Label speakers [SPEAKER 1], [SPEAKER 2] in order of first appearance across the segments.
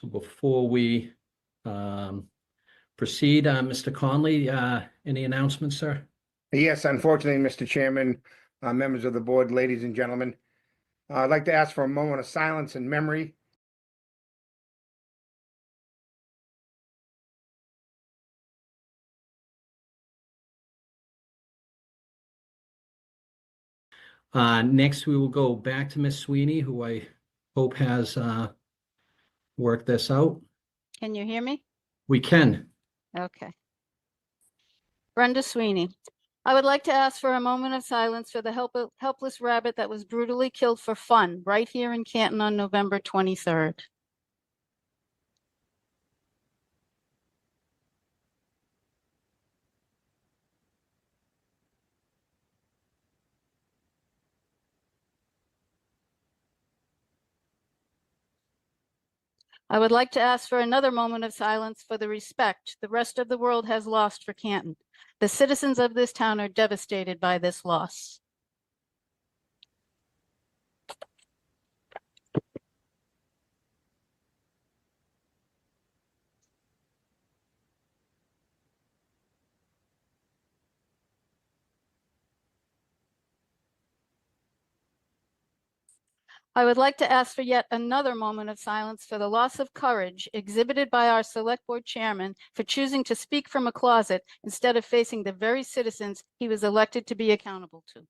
[SPEAKER 1] So before we proceed, Mr. Conley, any announcements, sir?
[SPEAKER 2] Yes, unfortunately, Mr. Chairman, members of the board, ladies and gentlemen, I'd like to ask for a moment of silence and memory.
[SPEAKER 1] Next, we will go back to Ms. Sweeney, who I hope has worked this out.
[SPEAKER 3] Can you hear me?
[SPEAKER 1] We can.
[SPEAKER 3] Okay. Brenda Sweeney. I would like to ask for a moment of silence for the helpless rabbit that was brutally killed for fun right here in Canton on November 23rd. I would like to ask for another moment of silence for the respect the rest of the world has lost for Canton. The citizens of this town are devastated by this loss. I would like to ask for yet another moment of silence for the loss of courage exhibited by our select board chairman for choosing to speak from a closet instead of facing the very citizens he was elected to be accountable to.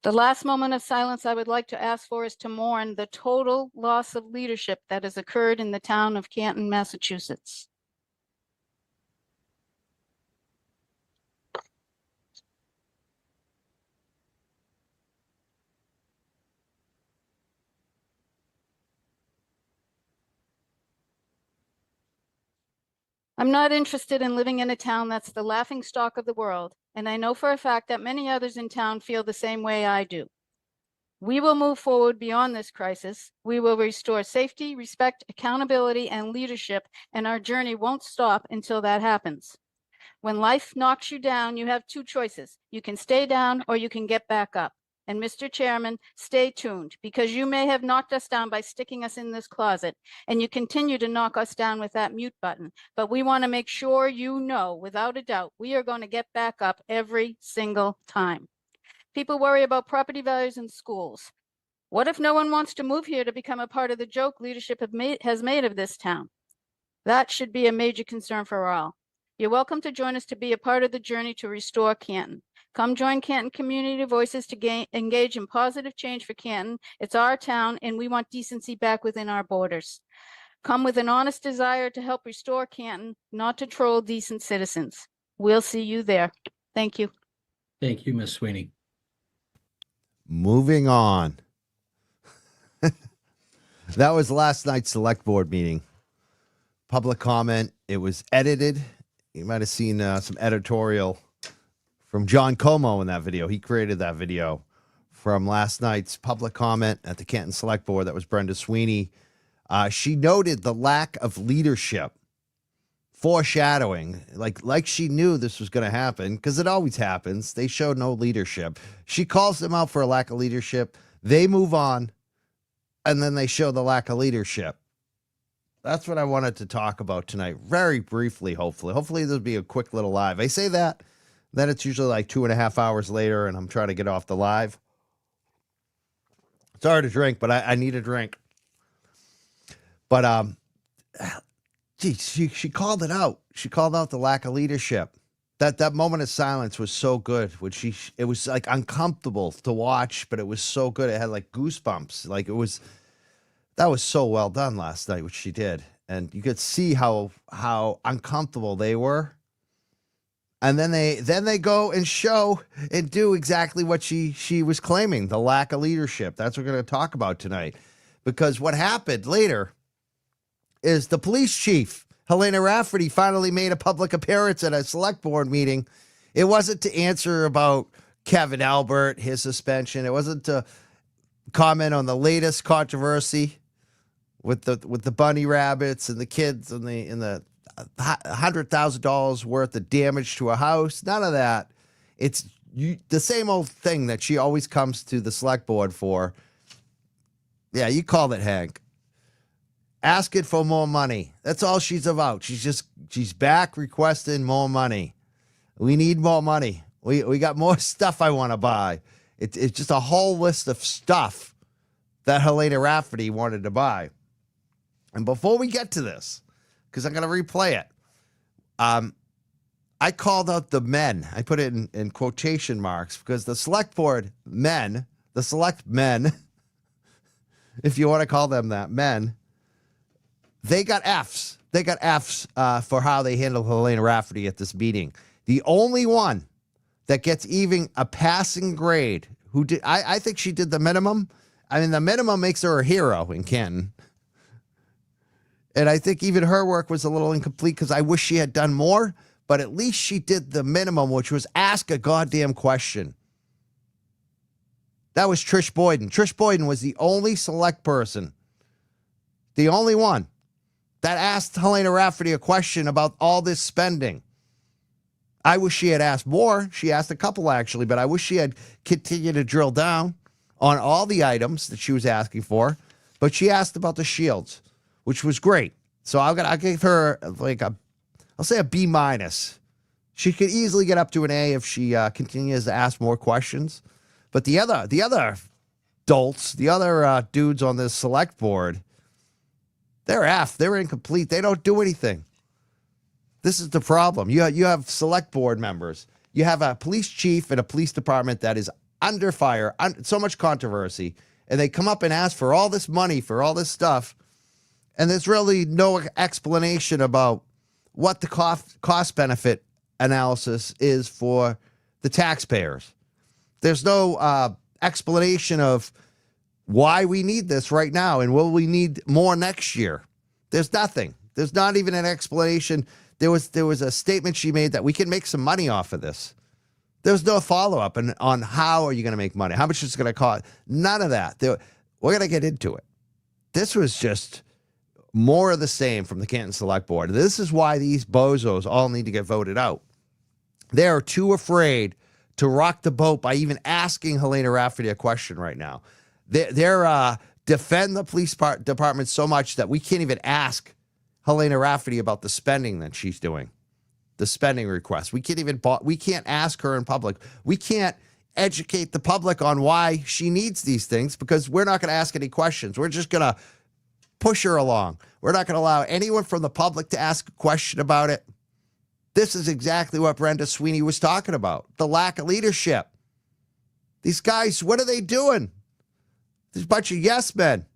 [SPEAKER 3] The last moment of silence I would like to ask for is to mourn the total loss of leadership that has occurred in the town of Canton, Massachusetts. I'm not interested in living in a town that's the laughingstock of the world, and I know for a fact that many others in town feel the same way I do. We will move forward beyond this crisis. We will restore safety, respect, accountability, and leadership, and our journey won't stop until that happens. When life knocks you down, you have two choices. You can stay down or you can get back up. And Mr. Chairman, stay tuned, because you may have knocked us down by sticking us in this closet, and you continue to knock us down with that mute button. But we want to make sure you know, without a doubt, we are going to get back up every single time. People worry about property values in schools. What if no one wants to move here to become a part of the joke leadership has made of this town? That should be a major concern for all. You're welcome to join us to be a part of the journey to restore Canton. Come join Canton Community Voices to engage in positive change for Canton. It's our town, and we want decency back within our borders. Come with an honest desire to help restore Canton, not to troll decent citizens. We'll see you there. Thank you.
[SPEAKER 1] Thank you, Ms. Sweeney.
[SPEAKER 4] Moving on. That was last night's select board meeting. Public comment. It was edited. You might have seen some editorial from John Como in that video. He created that video from last night's public comment at the Canton Select Board. That was Brenda Sweeney. She noted the lack of leadership, foreshadowing, like she knew this was going to happen, because it always happens. They showed no leadership. She calls them out for a lack of leadership. They move on, and then they show the lack of leadership. That's what I wanted to talk about tonight, very briefly, hopefully. Hopefully there'll be a quick little live. I say that, then it's usually like 2.5 hours later, and I'm trying to get off the live. It's hard to drink, but I need a drink. But, she called it out. She called out the lack of leadership. That moment of silence was so good. It was like uncomfortable to watch, but it was so good. It had like goosebumps. That was so well done last night, which she did. And you could see how uncomfortable they were. And then they go and show and do exactly what she was claiming, the lack of leadership. That's what we're going to talk about tonight. Because what happened later is the police chief, Helena Rafferty, finally made a public appearance at a select board meeting. It wasn't to answer about Kevin Albert, his suspension. It wasn't to comment on the latest controversy with the bunny rabbits and the kids and the $100,000 worth of damage to a house. None of that. It's the same old thing that she always comes to the select board for. Yeah, you called it, Hank. Asking for more money. That's all she's about. She's back requesting more money. We need more money. We got more stuff I want to buy. It's just a whole list of stuff that Helena Rafferty wanted to buy. And before we get to this, because I'm going to replay it, I called out the men. I put it in quotation marks because the select board men, the select men, if you want to call them that, men, they got Fs. They got Fs for how they handled Helena Rafferty at this meeting. The only one that gets even a passing grade, who did, I think she did the minimum. I mean, the minimum makes her a hero in Canton. And I think even her work was a little incomplete because I wish she had done more, but at least she did the minimum, which was ask a goddamn question. That was Trish Boyden. Trish Boyden was the only select person, the only one that asked Helena Rafferty a question about all this spending. I wish she had asked more. She asked a couple, actually, but I wish she had continued to drill down on all the items that she was asking for. But she asked about the shields, which was great. So I'll give her like I'll say a B minus. She could easily get up to an A if she continues to ask more questions. But the other dolts, the other dudes on this select board, they're F. They're incomplete. They don't do anything. This is the problem. You have select board members. You have a police chief and a police department that is under fire, so much controversy, and they come up and ask for all this money for all this stuff, and there's really no explanation about what the cost-benefit analysis is for the taxpayers. There's no explanation of why we need this right now and will we need more next year. There's nothing. There's not even an explanation. There was a statement she made that we can make some money off of this. There's no follow-up on how are you going to make money, how much it's going to cost. None of that. We're going to get into it. This was just more of the same from the Canton Select Board. This is why these bozos all need to get voted out. They are too afraid to rock the boat by even asking Helena Rafferty a question right now. They're defend the police department so much that we can't even ask Helena Rafferty about the spending that she's doing, the spending request. We can't ask her in public. We can't educate the public on why she needs these things because we're not going to ask any questions. We're just going to push her along. We're not going to allow anyone from the public to ask a question about it. This is exactly what Brenda Sweeney was talking about, the lack of leadership. These guys, what are they doing? There's a bunch of yes men.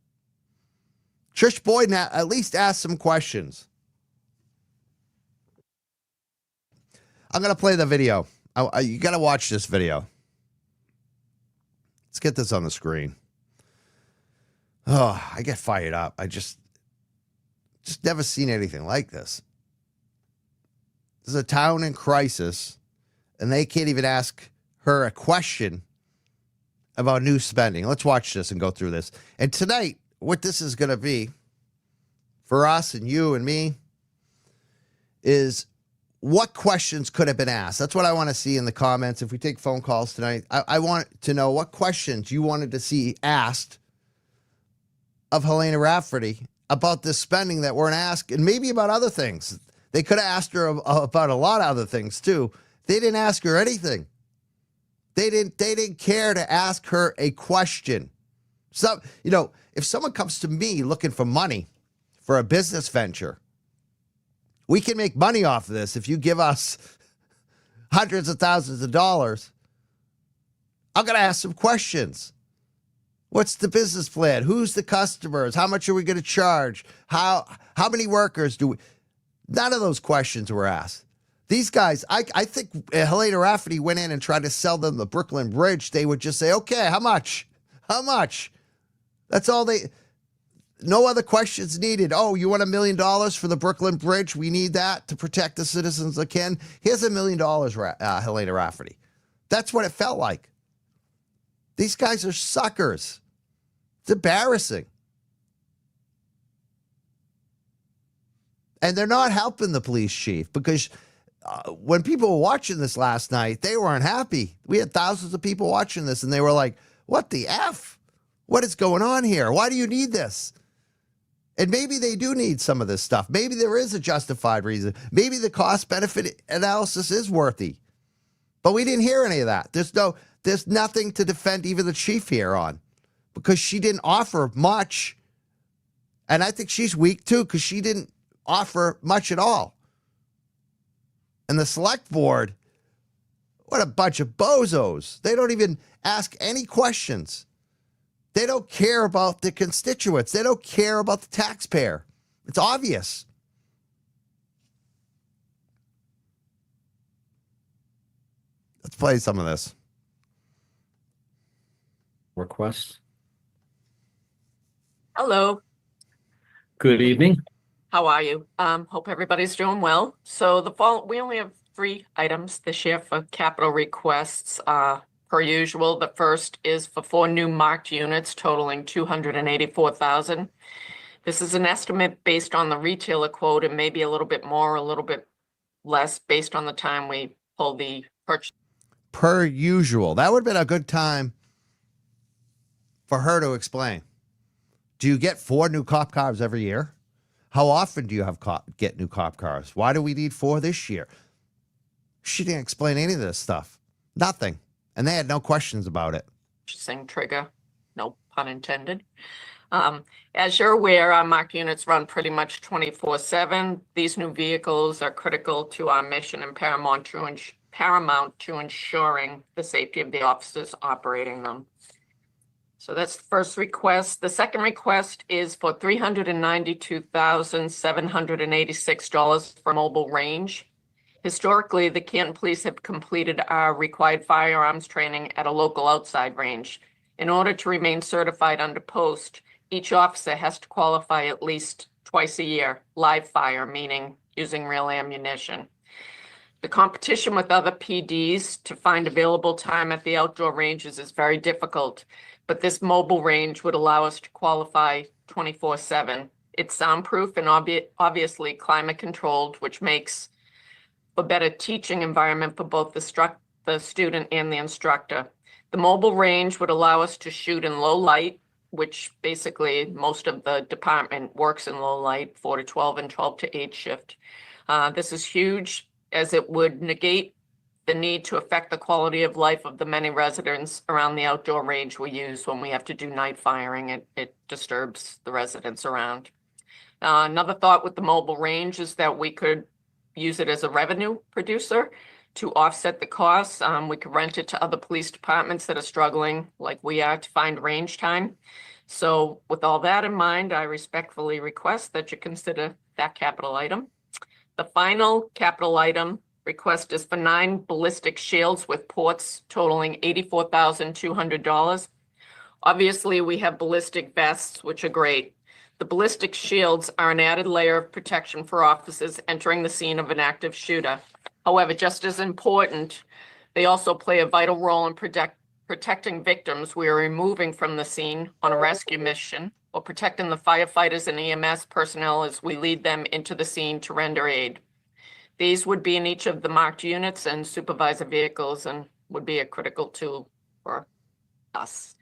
[SPEAKER 4] Trish Boyden at least asked some questions. I'm going to play the video. You got to watch this video. Let's get this on the screen. Oh, I get fired up. I just never seen anything like this. This is a town in crisis, and they can't even ask her a question about new spending. Let's watch this and go through this. And tonight, what this is going to be for us and you and me is what questions could have been asked. That's what I want to see in the comments. If we take phone calls tonight, I want to know what questions you wanted to see asked of Helena Rafferty about this spending that weren't asked, and maybe about other things. They could have asked her about a lot of other things too. They didn't ask her anything. They didn't care to ask her a question. So, if someone comes to me looking for money for a business venture, we can make money off of this if you give us hundreds of thousands of dollars. I'm going to ask some questions. What's the business plan? Who's the customers? How much are we going to charge? How many workers do we? None of those questions were asked. These guys, I think Helena Rafferty went in and tried to sell them the Brooklyn Bridge. They would just say, okay, how much? How much? That's all no other questions needed. Oh, you want $1 million for the Brooklyn Bridge? We need that to protect the citizens of Ken. Here's $1 million, Helena Rafferty. That's what it felt like. These guys are suckers. It's embarrassing. And they're not helping the police chief because when people were watching this last night, they weren't happy. We had thousands of people watching this and they were like, what the F? What is going on here? Why do you need this? And maybe they do need some of this stuff. Maybe there is a justified reason. Maybe the cost benefit analysis is worthy. But we didn't hear any of that. There's nothing to defend even the chief here on because she didn't offer much. And I think she's weak too because she didn't offer much at all. And the select board, what a bunch of bozos. They don't even ask any questions. They don't care about the constituents. They don't care about the taxpayer. It's obvious. Let's play some of this.
[SPEAKER 1] Request.
[SPEAKER 5] Hello,
[SPEAKER 1] Good evening.
[SPEAKER 5] how are you? Hope everybody's doing well. So we only have 3 items this year for capital requests. Per usual, the first is for 4 new marked units totaling $284,000. This is an estimate based on the retailer quote and maybe a little bit more, a little bit less based on the time we pull the purchase.
[SPEAKER 4] Per usual. That would have been a good time for her to explain. Do you get 4 new cop cars every year? How often do you get new cop cars? Why do we need 4 this year? She didn't explain any of this stuff. Nothing. And they had no questions about it.
[SPEAKER 5] Purchasing trigger, no pun intended. As you're aware, our marked units run pretty much 24/7. These new vehicles are critical to our mission and paramount to ensuring the safety of the officers operating them. So that's the first request. The second request is for $392,786 for mobile range. Historically, the Canton Police have completed our required firearms training at a local outside range. In order to remain certified under post, each officer has to qualify at least twice a year, live fire, meaning using real ammunition. The competition with other PDs to find available time at the outdoor ranges is very difficult, but this mobile range would allow us to qualify 24/7. It's soundproof and obviously climate controlled, which makes a better teaching environment for both the student and the instructor. The mobile range would allow us to shoot in low light, which basically most of the department works in low light, 4 to 12 and 12 to 8 shift. This is huge as it would negate the need to affect the quality of life of the many residents around the outdoor range we use when we have to do night firing. It disturbs the residents around. Another thought with the mobile range is that we could use it as a revenue producer to offset the costs. We could rent it to other police departments that are struggling like we are to find range time. So with all that in mind, I respectfully request that you consider that capital item. The final capital item request is for 9 ballistic shields with ports totaling $84,200. Obviously, we have ballistic vests, which are great. The ballistic shields are an added layer of protection for officers entering the scene of an active shooter. However, just as important, they also play a vital role in protecting victims we are removing from the scene on a rescue mission or protecting the firefighters and EMS personnel as we lead them into the scene to render aid. These would be in each of the marked units and supervisor vehicles and would be a critical tool for us.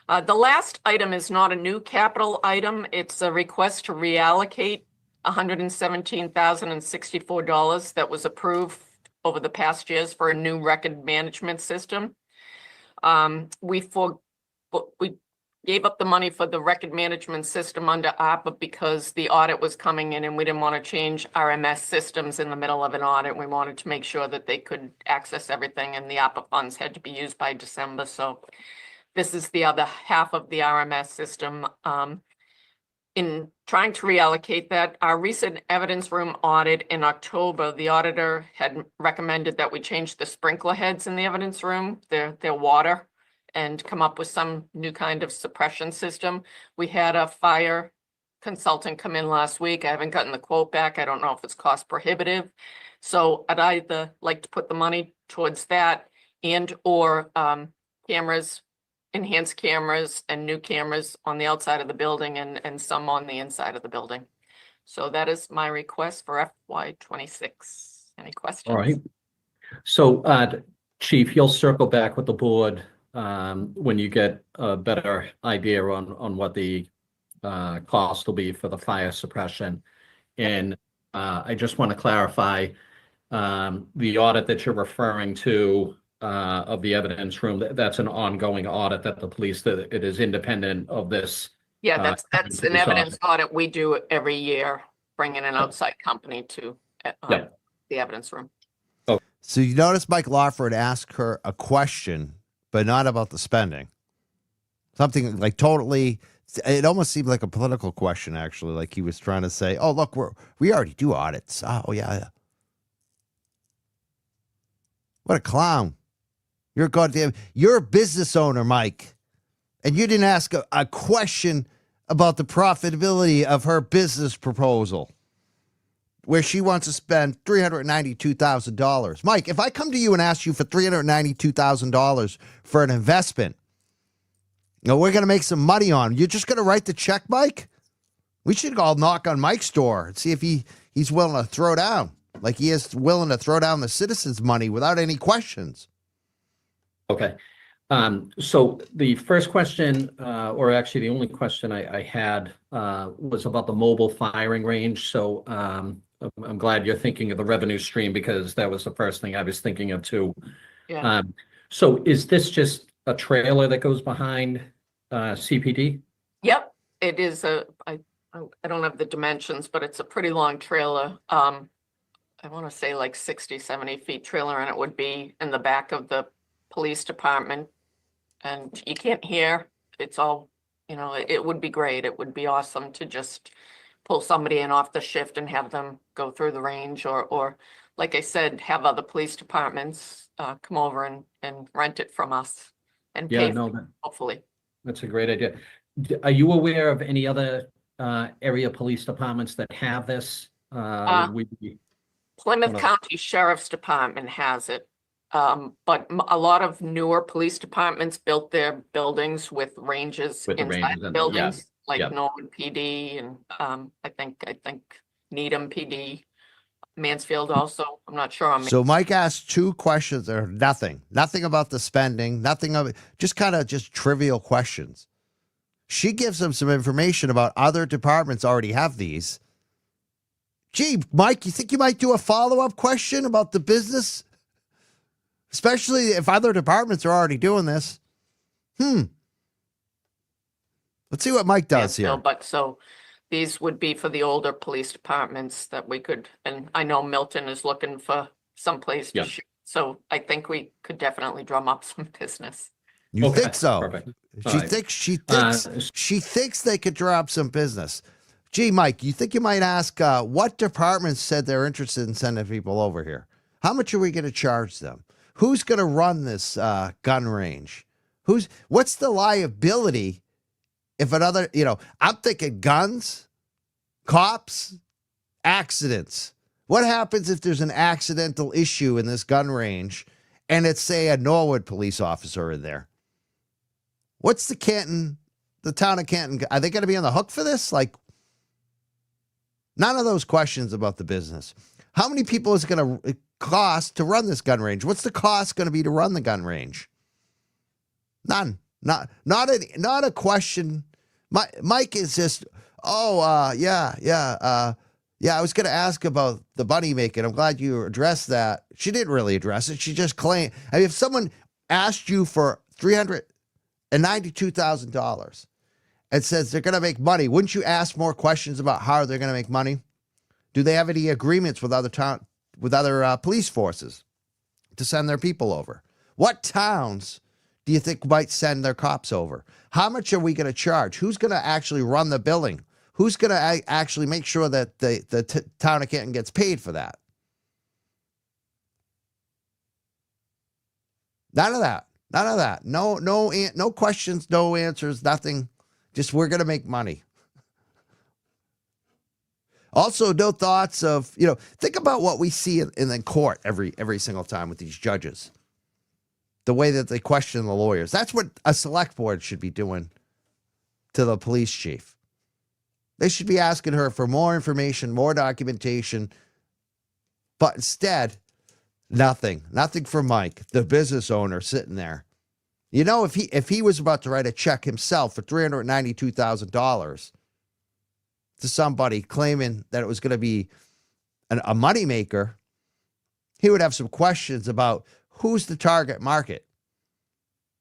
[SPEAKER 5] The last item is not a new capital item. It's a request to reallocate $117,064 that was approved over the past years for a new record management system. We gave up the money for the record management system under ARPA because the audit was coming in and we didn't want to change RMS systems in the middle of an audit. We wanted to make sure that they could access everything and the ARPA funds had to be used by December. So this is the other half of the RMS system. In trying to reallocate that, our recent evidence room audit in October, the auditor had recommended that we change the sprinkler heads in the evidence room, their water, and come up with some new kind of suppression system. We had a fire consultant come in last week. I haven't gotten the quote back. I don't know if it's cost prohibitive. So I'd either like to put the money towards that and or cameras enhanced cameras and new cameras on the outside of the building and some on the inside of the building. So that is my request for FY 26. Any questions?
[SPEAKER 1] All right. So, Chief, you'll circle back with the board when you get a better idea on what the cost will be for the fire suppression. And I just want to clarify the audit that you're referring to of the evidence room, that's an ongoing audit that the police, that it is independent of this.
[SPEAKER 5] Yeah, that's an
[SPEAKER 1] police
[SPEAKER 5] evidence audit we do every year, bring in an outside company to
[SPEAKER 1] Yeah.
[SPEAKER 5] the evidence room.
[SPEAKER 4] So you notice Mike Lawford asked her a question, but not about the spending. Something like totally, it almost seemed like a political question, actually. Like he was trying to say, oh, look, we already do audits. Oh, yeah. What a clown. You're a business owner, Mike. And you didn't ask a question about the profitability of her business proposal, where she wants to spend $392,000. Mike, if I come to you and ask you for $392,000 for an investment, we're going to make some money on, you're just going to write the check, Mike? We should all knock on Mike's door and see if he's willing to throw down, like he is willing to throw down the citizens' money without any questions.
[SPEAKER 1] Okay. So the first question, or actually the only question I had was about the mobile firing range. So I'm glad you're thinking of the revenue stream, because that was the first thing I was thinking of too.
[SPEAKER 5] Yeah.
[SPEAKER 1] So is this just a trailer that goes behind CPD?
[SPEAKER 5] Yep, it is I don't have the dimensions, but it's a pretty long trailer. I want to say like 60, 70 feet trailer, and it would be in the back of the police department. And you can't hear, it's all, it would be great. It would be awesome to just pull somebody in off the shift and have them go through the range, or like I said, have other police departments come over and rent it from us and
[SPEAKER 1] Yeah,
[SPEAKER 5] pay
[SPEAKER 1] no,
[SPEAKER 5] for it, hopefully.
[SPEAKER 1] that's a great idea. Are you aware of any other area police departments that have this?
[SPEAKER 5] Plymouth
[SPEAKER 1] Hold on.
[SPEAKER 5] County Sheriff's Department has it. But a lot of newer police departments built their buildings with ranges
[SPEAKER 1] With the
[SPEAKER 5] inside
[SPEAKER 1] ranges
[SPEAKER 5] the
[SPEAKER 1] in them,
[SPEAKER 5] buildings, like
[SPEAKER 1] yeah.
[SPEAKER 5] Norwood PD and I think Needham PD, Mansfield also. I'm not sure on.
[SPEAKER 4] So Mike asked two questions that are nothing about the spending, nothing of it, just trivial questions. She gives him some information about other departments already have these. Gee, Mike, you think you might do a follow-up question about the business? Especially if other departments are already doing this. Let's see what Mike does here.
[SPEAKER 5] But so these would be for the older police departments that we could, and I know Milton is looking for some place to
[SPEAKER 1] Yeah.
[SPEAKER 5] shoot. So I think we could definitely drum up some business.
[SPEAKER 4] You
[SPEAKER 1] Okay,
[SPEAKER 4] think so?
[SPEAKER 1] perfect.
[SPEAKER 4] She
[SPEAKER 1] All right.
[SPEAKER 4] thinks she thinks they could drop some business. Gee, Mike, you think you might ask what departments said they're interested in sending people over here? How much are we going to charge them? Who's going to run this gun range? What's the liability if another, I'm thinking guns, cops, accidents. What happens if there's an accidental issue in this gun range and it's, say, a Norwood police officer in there? What's the town of Canton, are they going to be on the hook for this? Like, none of those questions about the business. How many people is it going to cost to run this gun range? What's the cost going to be to run the gun range? None. Not a question. Mike is just, yeah. I was going to ask about the bunny making. I'm glad you addressed that. She didn't really address it. She just claimed. I mean, if someone asked you for $392,000 and says they're going to make money, wouldn't you ask more questions about how they're going to make money? Do they have any agreements with other police forces to send their people over? What towns do you think might send their cops over? How much are we going to charge? Who's going to actually run the billing? Who's going to actually make sure that the town of Canton gets paid for that? None of that. No questions, no answers, nothing. Just, we're going to make money. Also, no thoughts of, think about what we see in the court every single time with these judges. the way that they question the lawyers. That's what a select board should be doing to the police chief. They should be asking her for more information, more documentation. But instead, nothing from Mike, the business owner sitting there. You know, if he was about to write a check himself for $392,000 to somebody claiming that it was going to be a moneymaker, he would have some questions about who's the target market.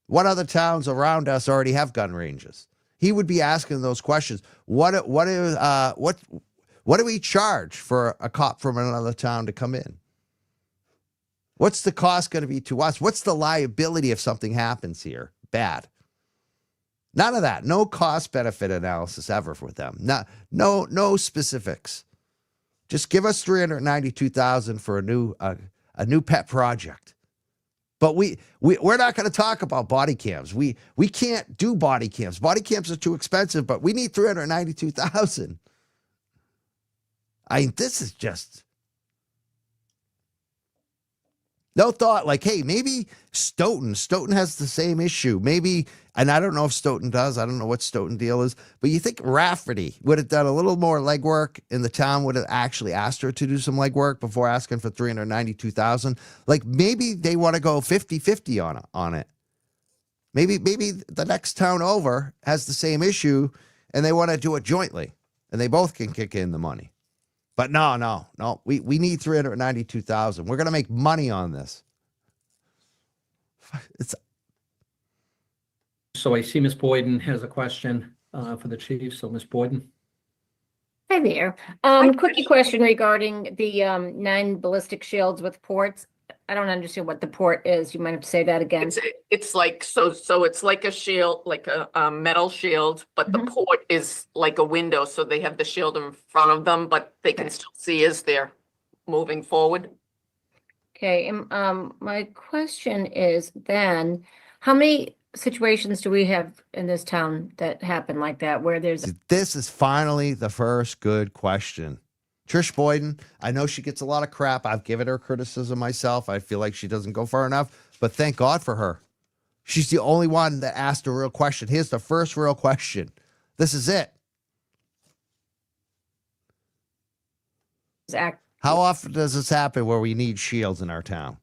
[SPEAKER 4] What other towns around us already have gun ranges? He would be asking those questions. What do we charge for a cop from another town to come in? What's the cost going to be to us? What's the liability if something happens here? Bad. None of that. No cost benefit analysis ever with them. No specifics. Just give us $392,000 for a new pet project. But we're not going to talk about body cams. We can't do body cams. Body cams are too expensive, but we need $392,000. I mean, this is just no thought. Like, hey, maybe Stoughton has the same issue. Maybe, and I don't know if Stoughton does. I don't know what Stoughton deal is. But you think Rafferty would have done a little more legwork, and the town would have actually asked her to do some legwork before asking for $392,000. Like, maybe they want to go 50-50 on it. Maybe the next town over has the same issue, and they want to do it jointly, and they both can kick in the money. But no. We need $392,000. We're going to make money on this.
[SPEAKER 1] So I see Ms. Boyden has a question for the chief. So Ms. Boyden.
[SPEAKER 6] Hi there. Quickie question regarding the 9 ballistic shields with ports. I don't understand what the port is. You might have to say that again.
[SPEAKER 5] It's like, so it's like a shield, like a metal shield, but the port is like a window. So they have the shield in front of them, but they can still see as they're moving forward.
[SPEAKER 6] Okay. My question is then, how many situations do we have in this town that happen like that, where there's
[SPEAKER 4] This is finally the first good question. Trish Boyden, I know she gets a lot of crap. I've given her criticism myself. I feel like she doesn't go far enough, but thank God for her. She's the only one that asked a real question. Here's the first real question. This is it. How often does this happen where we need shields in our town?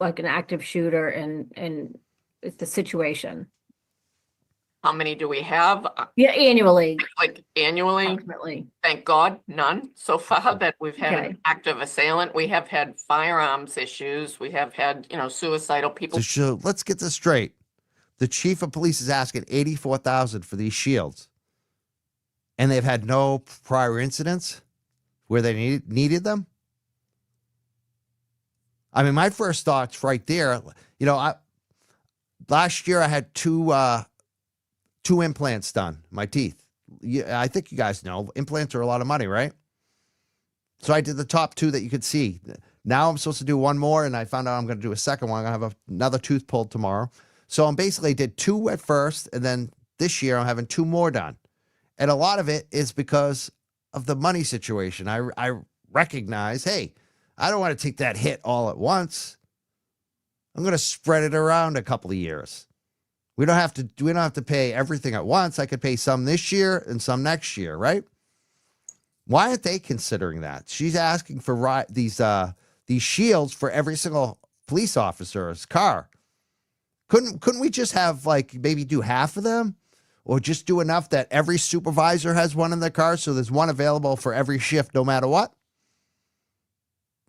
[SPEAKER 6] like an active shooter and it's the situation?
[SPEAKER 5] How many do we have?
[SPEAKER 6] Yeah, annually,
[SPEAKER 5] Like annually?
[SPEAKER 6] approximately.
[SPEAKER 5] Thank God, none so far that we've had
[SPEAKER 6] Okay.
[SPEAKER 5] an active assailant. We have had firearms issues. We have had, suicidal people.
[SPEAKER 4] So let's get this straight. The chief of police is asking $84,000 for these shields, and they've had no prior incidents where they needed them. I mean, my first thoughts right there. Last year I had two implants done, my teeth. I think you guys know implants are a lot of money, right? So I did the top two that you could see. Now I'm supposed to do one more, and I found out I'm going to do a second one. I'm going to have another tooth pulled tomorrow. So I'm basically did two at first, and then this year I'm having two more done. And a lot of it is because of the money situation. I recognize, hey, I don't want to take that hit all at once. I'm going to spread it around a couple of years. We don't have to pay everything at once. I could pay some this year and some next year, right? Why aren't they considering that? She's asking for these shields for every single police officer's car. Couldn't we just have maybe do half of them, or just do enough that every supervisor has one in their car, so there's one available for every shift, no matter what?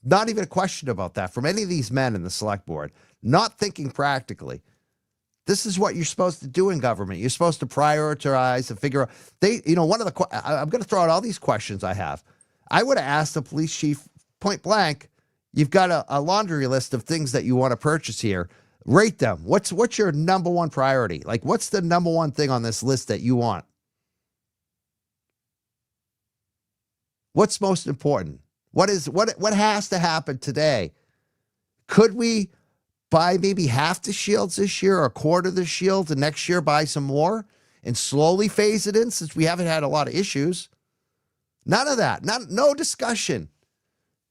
[SPEAKER 4] Not even a question about that from any of these men in the select board. Not thinking practically. This is what you're supposed to do in government. You're supposed to prioritize and figure out. I'm going to throw out all these questions I have. I would have asked the police chief point blank, you've got a laundry list of things that you want to purchase here. Rate them. What's your number one priority? What's the number one thing on this list that you want? What's most important? What has to happen today? Could we buy maybe half the shields this year or a quarter of the shields, and next year buy some more and slowly phase it in, since we haven't had a lot of issues? None of that. No discussion.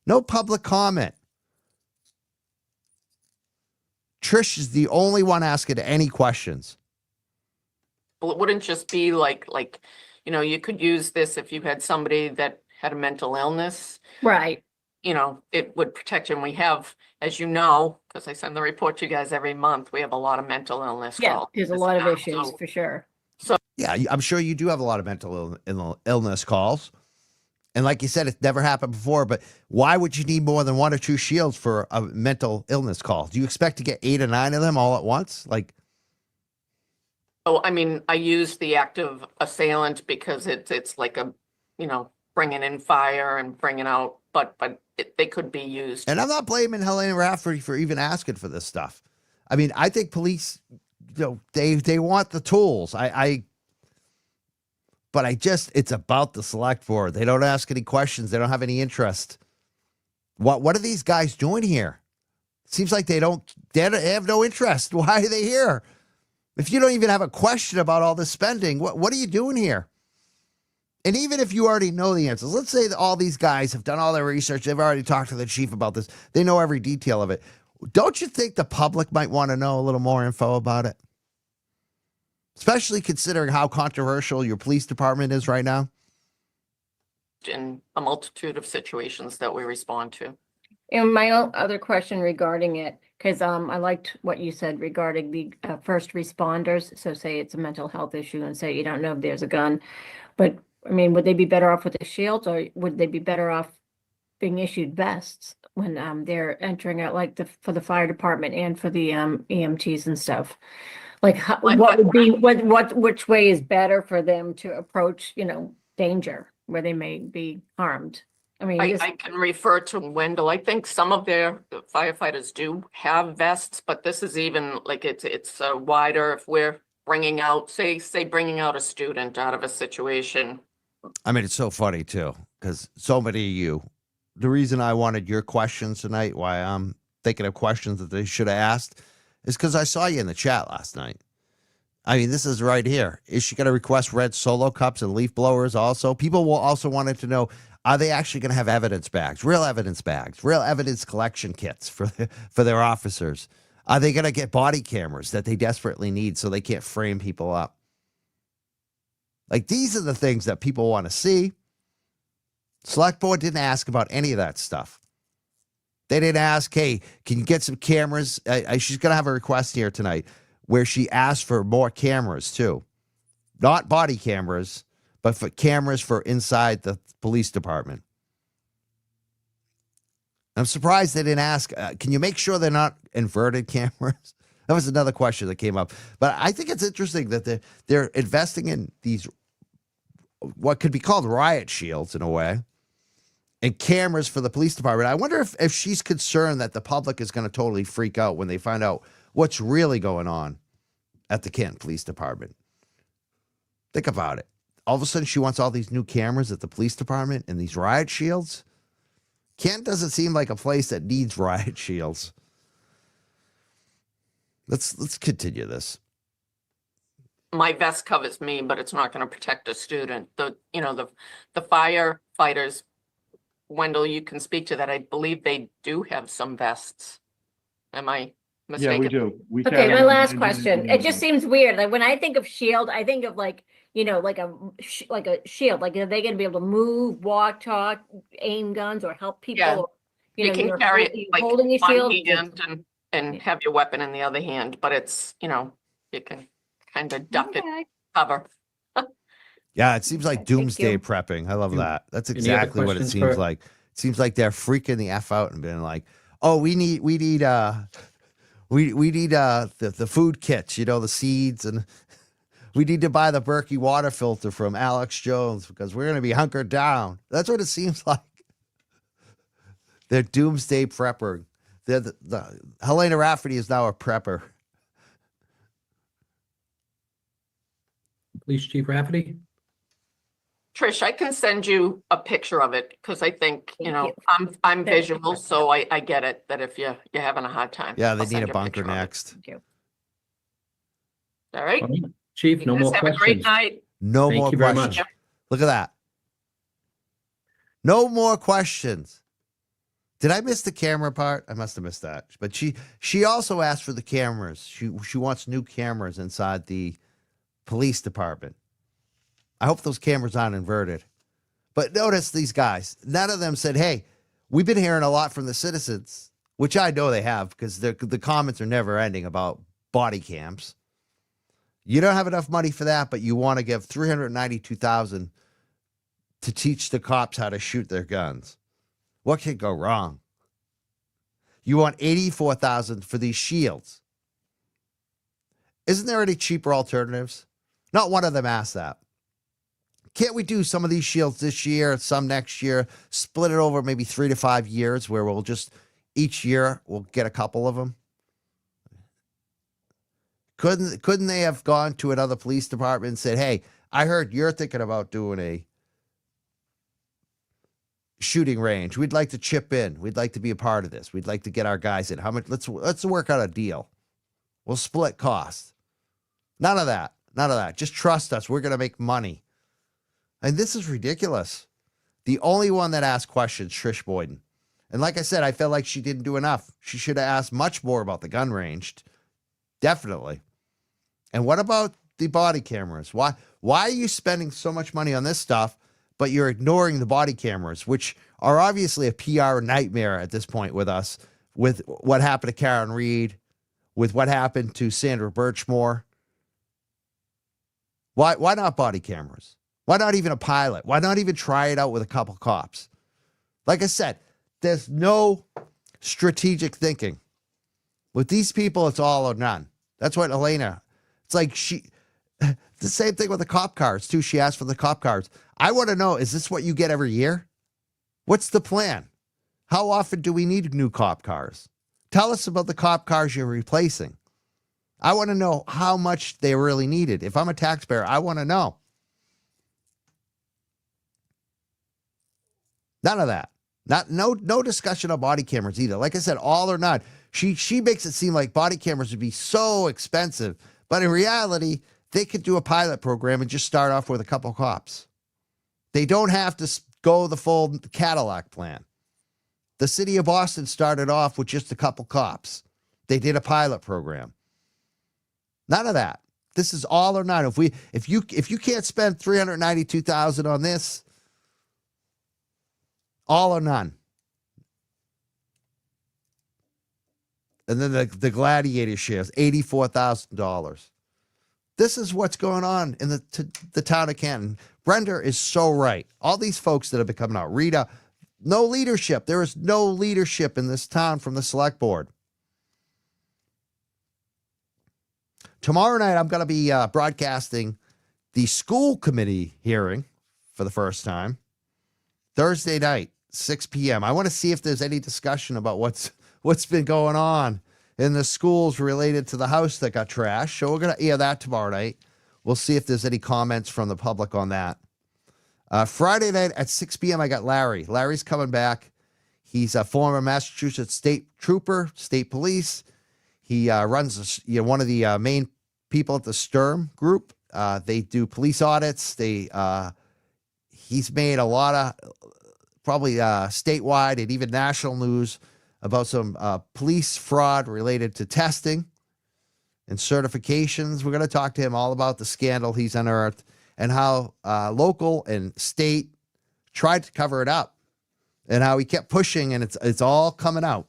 [SPEAKER 4] No public comment. Trish is the only one asking any questions.
[SPEAKER 5] Well, it wouldn't just be like, you could use this if you had somebody that had a mental illness,
[SPEAKER 6] Right.
[SPEAKER 5] it would protect you. And we have, as you know, because I send the report to you guys every month, we have a lot of mental illness
[SPEAKER 6] Yeah,
[SPEAKER 5] calls.
[SPEAKER 6] there's a lot of
[SPEAKER 5] So-
[SPEAKER 6] issues for sure.
[SPEAKER 4] Yeah, I'm sure you do have a lot of mental illness calls. And like you said, it's never happened before, but why would you need more than 1 or 2 shields for a mental illness call? Do you expect to get 8 or 9 of them all at once? Like,
[SPEAKER 5] Oh, I mean, I use the active assailant because it's like bringing in fire and bringing out, but they could be used.
[SPEAKER 4] and I'm not blaming Helena Rafferty for even asking for this stuff. I mean, I think police, they want the tools. But it's about the select board. They don't ask any questions. They don't have any interest. What are these guys doing here? Seems like they have no interest. Why are they here? If you don't even have a question about all this spending, what are you doing here? And even if you already know the answers, let's say that all these guys have done all their research. They've already talked to the chief about this. They know every detail of it. Don't you think the public might want to know a little more info about it? Especially considering how controversial your police department is right now.
[SPEAKER 5] In a multitude of situations that we respond to.
[SPEAKER 6] And my other question regarding it, because I liked what you said regarding the first responders. So say it's a mental health issue and say you don't know if there's a gun. But I mean, would they be better off with the shields, or would they be better off being issued vests when they're entering out, like for the fire department and for the EMTs and stuff? Like what would be which way is better for them to approach, danger where they may be harmed? I mean,
[SPEAKER 5] I can refer to Wendell. I think some of their firefighters do have vests, but this is even like it's wider. If we're bringing out, say bringing out a student out of a situation.
[SPEAKER 4] I mean, it's so funny too, because so many of you, the reason I wanted your questions tonight, why I'm thinking of questions that they should have asked, is because I saw you in the chat last night. I mean, this is right here. Is she going to request red Solo cups and leaf blowers also? People will also wanted to know, are they actually going to have evidence bags, real evidence collection kits for their officers? Are they going to get body cameras that they desperately need so they can't frame people up? Like, these are the things that people want to see. Select board didn't ask about any of that stuff. They didn't ask, hey, can you get some cameras? She's going to have a request here tonight where she asked for more cameras too. Not body cameras, but for cameras for inside the police department. I'm surprised they didn't ask, can you make sure they're not inverted cameras? That was another question that came up. But I think it's interesting that they're investing in these, what could be called riot shields in a way, and cameras for the police department. I wonder if she's concerned that the public is going to totally freak out when they find out what's really going on at the Canton Police Department. Think about it. All of a sudden, she wants all these new cameras at the police department and these riot shields. Canton doesn't seem like a place that needs riot shields. Let's continue this.
[SPEAKER 5] My vest covers me, but it's not going to protect a student. The firefighters, Wendell, you can speak to that. I believe they do have some vests. Am I mistaken?
[SPEAKER 7] Yeah, we do. We
[SPEAKER 6] Okay,
[SPEAKER 7] carry
[SPEAKER 6] my
[SPEAKER 7] them
[SPEAKER 6] last
[SPEAKER 7] in-
[SPEAKER 6] question. It just seems weird. Like when I think of shield, I think of like a shield. Like, are they going to be able to move, walk, talk, aim guns, or help people?
[SPEAKER 5] Yeah.
[SPEAKER 6] Or,
[SPEAKER 5] You can
[SPEAKER 6] you're
[SPEAKER 5] carry
[SPEAKER 6] hol-
[SPEAKER 5] it
[SPEAKER 6] you're
[SPEAKER 5] like
[SPEAKER 6] holding a
[SPEAKER 5] one
[SPEAKER 6] shield.
[SPEAKER 5] hand and
[SPEAKER 6] Yeah.
[SPEAKER 5] have your weapon in the other hand, but it's, you can kind of duck it,
[SPEAKER 6] Okay.
[SPEAKER 5] cover.
[SPEAKER 4] Yeah, it seems like
[SPEAKER 6] Okay, thank
[SPEAKER 4] doomsday
[SPEAKER 6] you.
[SPEAKER 4] prepping. I love
[SPEAKER 1] Any-
[SPEAKER 4] that. That's
[SPEAKER 1] any other
[SPEAKER 4] exactly what it
[SPEAKER 1] questions
[SPEAKER 4] seems
[SPEAKER 1] for-
[SPEAKER 4] like. It seems like they're freaking the F out and being like, oh, we need the food kits, the seeds, and we need to buy the Berkey water filter from Alex Jones because we're going to be hunkered down. That's what it seems like. They're doomsday prepper. The Helena Rafferty is now a prepper.
[SPEAKER 1] Police Chief Rafferty?
[SPEAKER 5] Trish, I can send you a picture of it because I think,
[SPEAKER 6] Thank you.
[SPEAKER 5] I'm
[SPEAKER 6] Thank you.
[SPEAKER 5] visual, so I get it that if you're having a hard time.
[SPEAKER 4] Yeah,
[SPEAKER 5] I'll
[SPEAKER 4] they
[SPEAKER 5] send
[SPEAKER 4] need a
[SPEAKER 5] you
[SPEAKER 4] bunker
[SPEAKER 5] picture of it.
[SPEAKER 4] next.
[SPEAKER 6] Thank you.
[SPEAKER 5] All right.
[SPEAKER 1] All right. Chief,
[SPEAKER 5] You
[SPEAKER 1] no
[SPEAKER 5] guys
[SPEAKER 1] more
[SPEAKER 5] have a great
[SPEAKER 1] questions.
[SPEAKER 5] night.
[SPEAKER 4] No
[SPEAKER 1] Thank
[SPEAKER 4] more
[SPEAKER 1] you very
[SPEAKER 4] questions.
[SPEAKER 1] much.
[SPEAKER 4] Look at that. No more questions. Did I miss the camera part? I must have missed that. But she also asked for the cameras. She wants new cameras inside the police department. I hope those cameras aren't inverted. But notice these guys. None of them said, hey, we've been hearing a lot from the citizens, which I know they have because the comments are never ending about body cams. You don't have enough money for that, but you want to give $392,000 to teach the cops how to shoot their guns. What could go wrong? You want $84,000 for these shields. Isn't there any cheaper alternatives? Not one of them asked that. Can't we do some of these shields this year, some next year, split it over maybe 3 to 5 years where we'll just, each year we'll get a couple of them? Couldn't they have gone to another police department and said, hey, I heard you're thinking about doing a shooting range. We'd like to chip in. We'd like to be a part of this. We'd like to get our guys in. How much? Let's work out a deal. We'll split costs. None of that. None of that. Just trust us. We're going to make money. And this is ridiculous. The only one that asked questions, Trish Boyden. And like I said, I felt like she didn't do enough. She should have asked much more about the gun range. Definitely. And what about the body cameras? Why are you spending so much money on this stuff, but you're ignoring the body cameras, which are obviously a PR nightmare at this point with us, with what happened to Karen Reed, with what happened to Sandra Birchmore? Why not body cameras? Why not even a pilot? Why not even try it out with a couple cops? Like I said, there's no strategic thinking. With these people, it's all or none. That's what Elena, it's like the same thing with the cop cars too. She asked for the cop cars. I want to know, is this what you get every year? What's the plan? How often do we need new cop cars? Tell us about the cop cars you're replacing. I want to know how much they really needed. If I'm a taxpayer, I want to know. None of that. No discussion of body cameras either. Like I said, all or none. She makes it seem like body cameras would be so expensive, but in reality, they could do a pilot program and just start off with a couple cops. They don't have to go the full Cadillac plan. The city of Boston started off with just a couple cops. They did a pilot program. None of that. This is all or none. If you can't spend $392,000 on this, all or none. And then the Gladiator shares, $84,000. This is what's going on in the town of Canton. Brenda is so right. All these folks that have been coming out. Rita, no leadership. There is no leadership in this town from the select board. Tomorrow night, I'm going to be broadcasting the school committee hearing for the first time. Thursday night, 6 p.m. I want to see if there's any discussion about what's been going on in the schools related to the house that got trashed. So we're going to air that tomorrow night. We'll see if there's any comments from the public on that. Friday night at 6 p.m., I got Larry. Larry's coming back. He's a former Massachusetts state trooper, state police. He runs one of the main people at the Sturm group. They do police audits. He's made a lot of probably statewide and even national news about some police fraud related to testing and certifications. We're going to talk to him all about the scandal he's unearthed and how local and state tried to cover it up and how he kept pushing, and it's all coming out.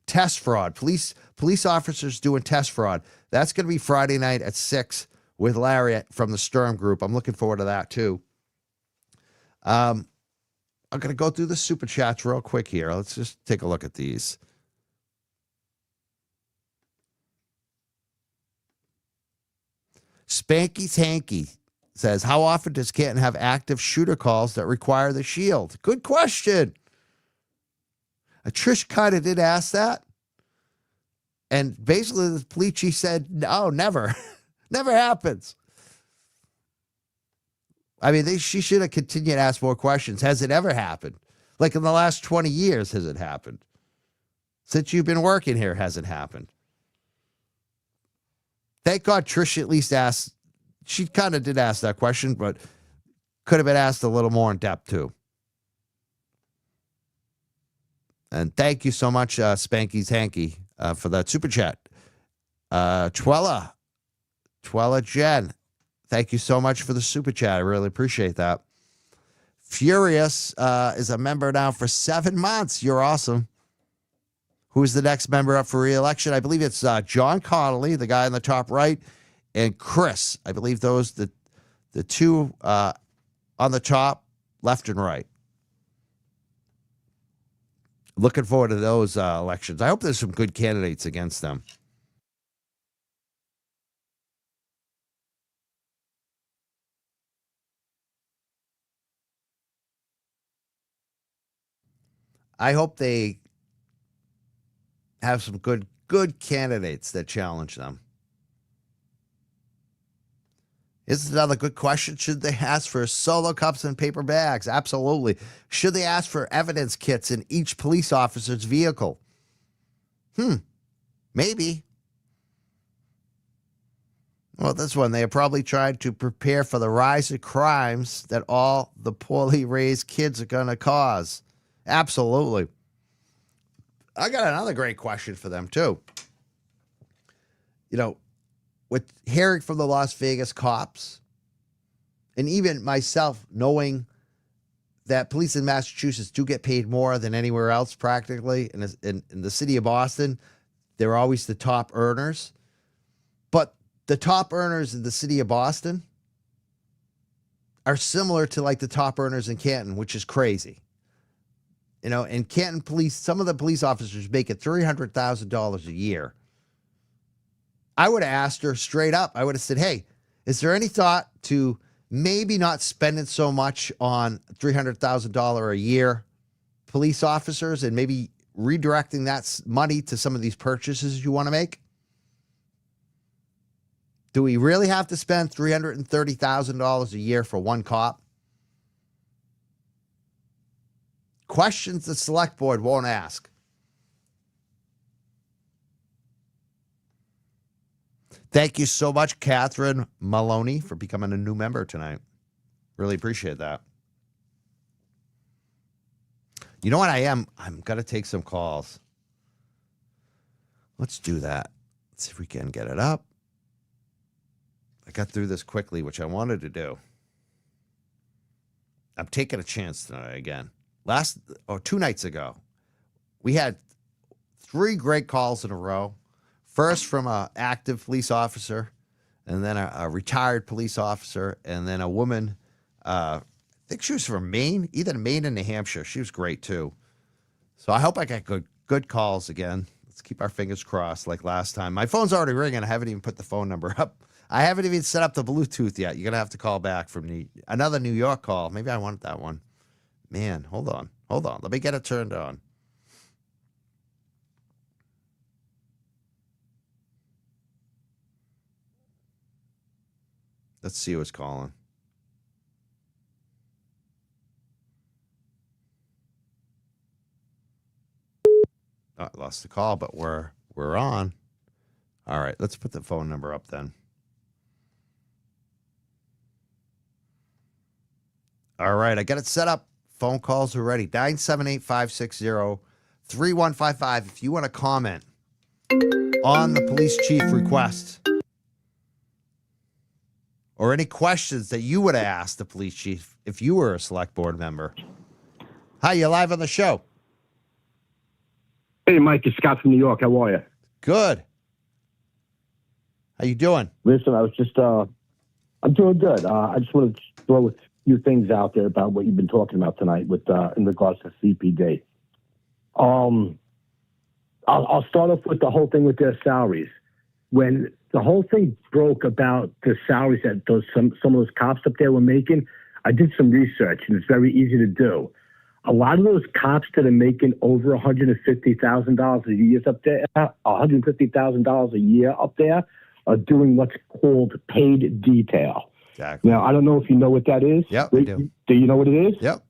[SPEAKER 4] Test fraud, police officers doing test fraud. That's going to be Friday night at 6 with Larry from the Sturm group. I'm looking forward to that too. I'm going to go through the super chats real quick here. Let's just take a look at these. Spanky's Hanky says, how often does Canton have active shooter calls that require the shield? Good question. Trish kind of did ask that. And basically the police chief said, no, never. Never happens. I mean, she should have continued to ask more questions. Has it ever happened? Like in the last 20 years, has it happened? Since you've been working here, has it happened? Thank God Trish at least asked. She kind of did ask that question, but could have been asked a little more in depth too. And thank you so much, Spanky's Hanky, for that super chat. Twella Jen, thank you so much for the super chat. I really appreciate that. Furious is a member now for 7 months. You're awesome. Who's the next member up for re-election? I believe it's John Connolly, the guy on the top right, and Chris. I believe those the two on the top, left and right. Looking forward to those elections. I hope there's some good candidates against them. I hope they have some good candidates that challenge them. This is another good question. Should they ask for solo cups and paper bags? Absolutely. Should they ask for evidence kits in each police officer's vehicle? Maybe. Well, this one, they have probably tried to prepare for the rise of crimes that all the poorly raised kids are going to cause. Absolutely. I got another great question for them, too. You know, with hearing from the Las Vegas cops, and even myself knowing that police in Massachusetts do get paid more than anywhere else practically, in the city of Boston, they're always the top earners. But the top earners in the city of Boston are similar to like the top earners in Canton, which is crazy. You know, in Canton police, some of the police officers make it $300,000 a year. I would have asked her straight up. I would have said, hey, is there any thought to maybe not spending so much on $300,000 a year police officers and maybe redirecting that money to some of these purchases you want to make? Do we really have to spend $330,000 a year for one cop? Questions the select board won't ask. Thank you so much, Catherine Maloney, for becoming a new member tonight. Really appreciate that. You know what I am? I'm going to take some calls. Let's do that. Let's see if we can get it up. I got through this quickly, which I wanted to do. I'm taking a chance tonight again. 2 nights ago, we had 3 great calls in a row. First from an active police officer, and then a retired police officer, and then a woman, I think she was from Maine, either Maine or New Hampshire. She was great, too. So I hope I get good calls again. Let's keep our fingers crossed like last time. My phone's already ringing. I haven't even put the phone number up. I haven't even set up the Bluetooth yet. You're going to have to call back from another New York call. Maybe I want that one. Man, hold on. Let me get it turned on. Let's see who's calling. Oh, I lost the call, but we're on. All right, let's put the phone number up then. All right, I got it set up. Phone calls are ready. 978-560-3155. If you want to comment on the police chief request or any questions that you would ask the police chief if you were a select board member. Hi, you're live on the show.
[SPEAKER 7] Hey, Mike, it's Scott from New York. How are you?
[SPEAKER 4] Good. How you doing?
[SPEAKER 7] Listen, I was just, I'm doing good. I just wanted to throw a few things out there about what you've been talking about tonight with, in regards to CPD. I'll start off with the whole thing with their salaries. When the whole thing broke about the salaries that some of those cops up there were making, I did some research, and it's very easy to do. A lot of those cops that are making over $150,000 a year up there, $150,000 a year up there, are doing what's called paid detail.
[SPEAKER 4] Exactly.
[SPEAKER 7] Now, I don't know if you know what that is.
[SPEAKER 4] Yep, we do.
[SPEAKER 7] Do you know what it is?
[SPEAKER 4] Yep.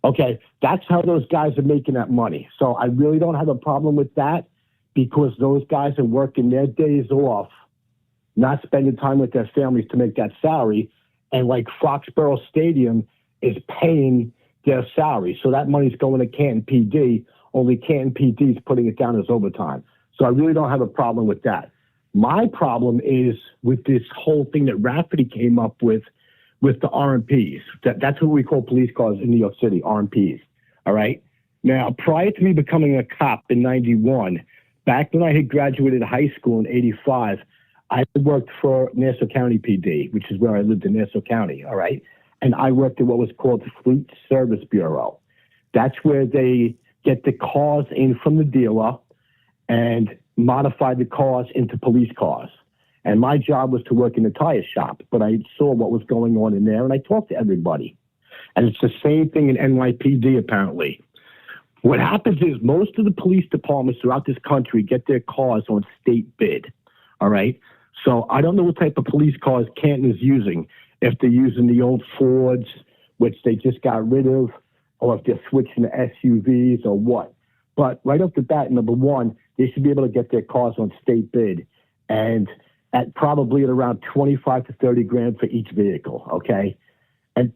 [SPEAKER 7] Okay, that's how those guys are making that money. So I really don't have a problem with that because those guys are working their days off, not spending time with their families to make that salary. And like Foxborough Stadium is paying their salary. So that money's going to Canton PD only Canton PD is putting it down as overtime. So I really don't have a problem with that. My problem is with this whole thing that Rafferty came up with the RMPs. That's what we call police cars in New York City, RMPs. All right. Now, prior to me becoming a cop in 91, back when I had graduated high school in 85, I worked for Nassau County PD, which is where I lived in Nassau County. All right. And I worked at what was called the Fleet Service Bureau. That's where they get the cars in from the dealer and modify the cars into police cars. And my job was to work in the tire shop, but I saw what was going on in there and I talked to everybody. And it's the same thing in NYPD, apparently. What happens is most of the police departments throughout this country get their cars on state bid. All right. So I don't know what type of police cars Canton is using, if they're using the old Fords, which they just got rid of, or if they're switching to SUVs or what. But right off the bat, number one, they should be able to get their cars on state bid, and at probably at around 25 to 30 grand for each vehicle. Okay.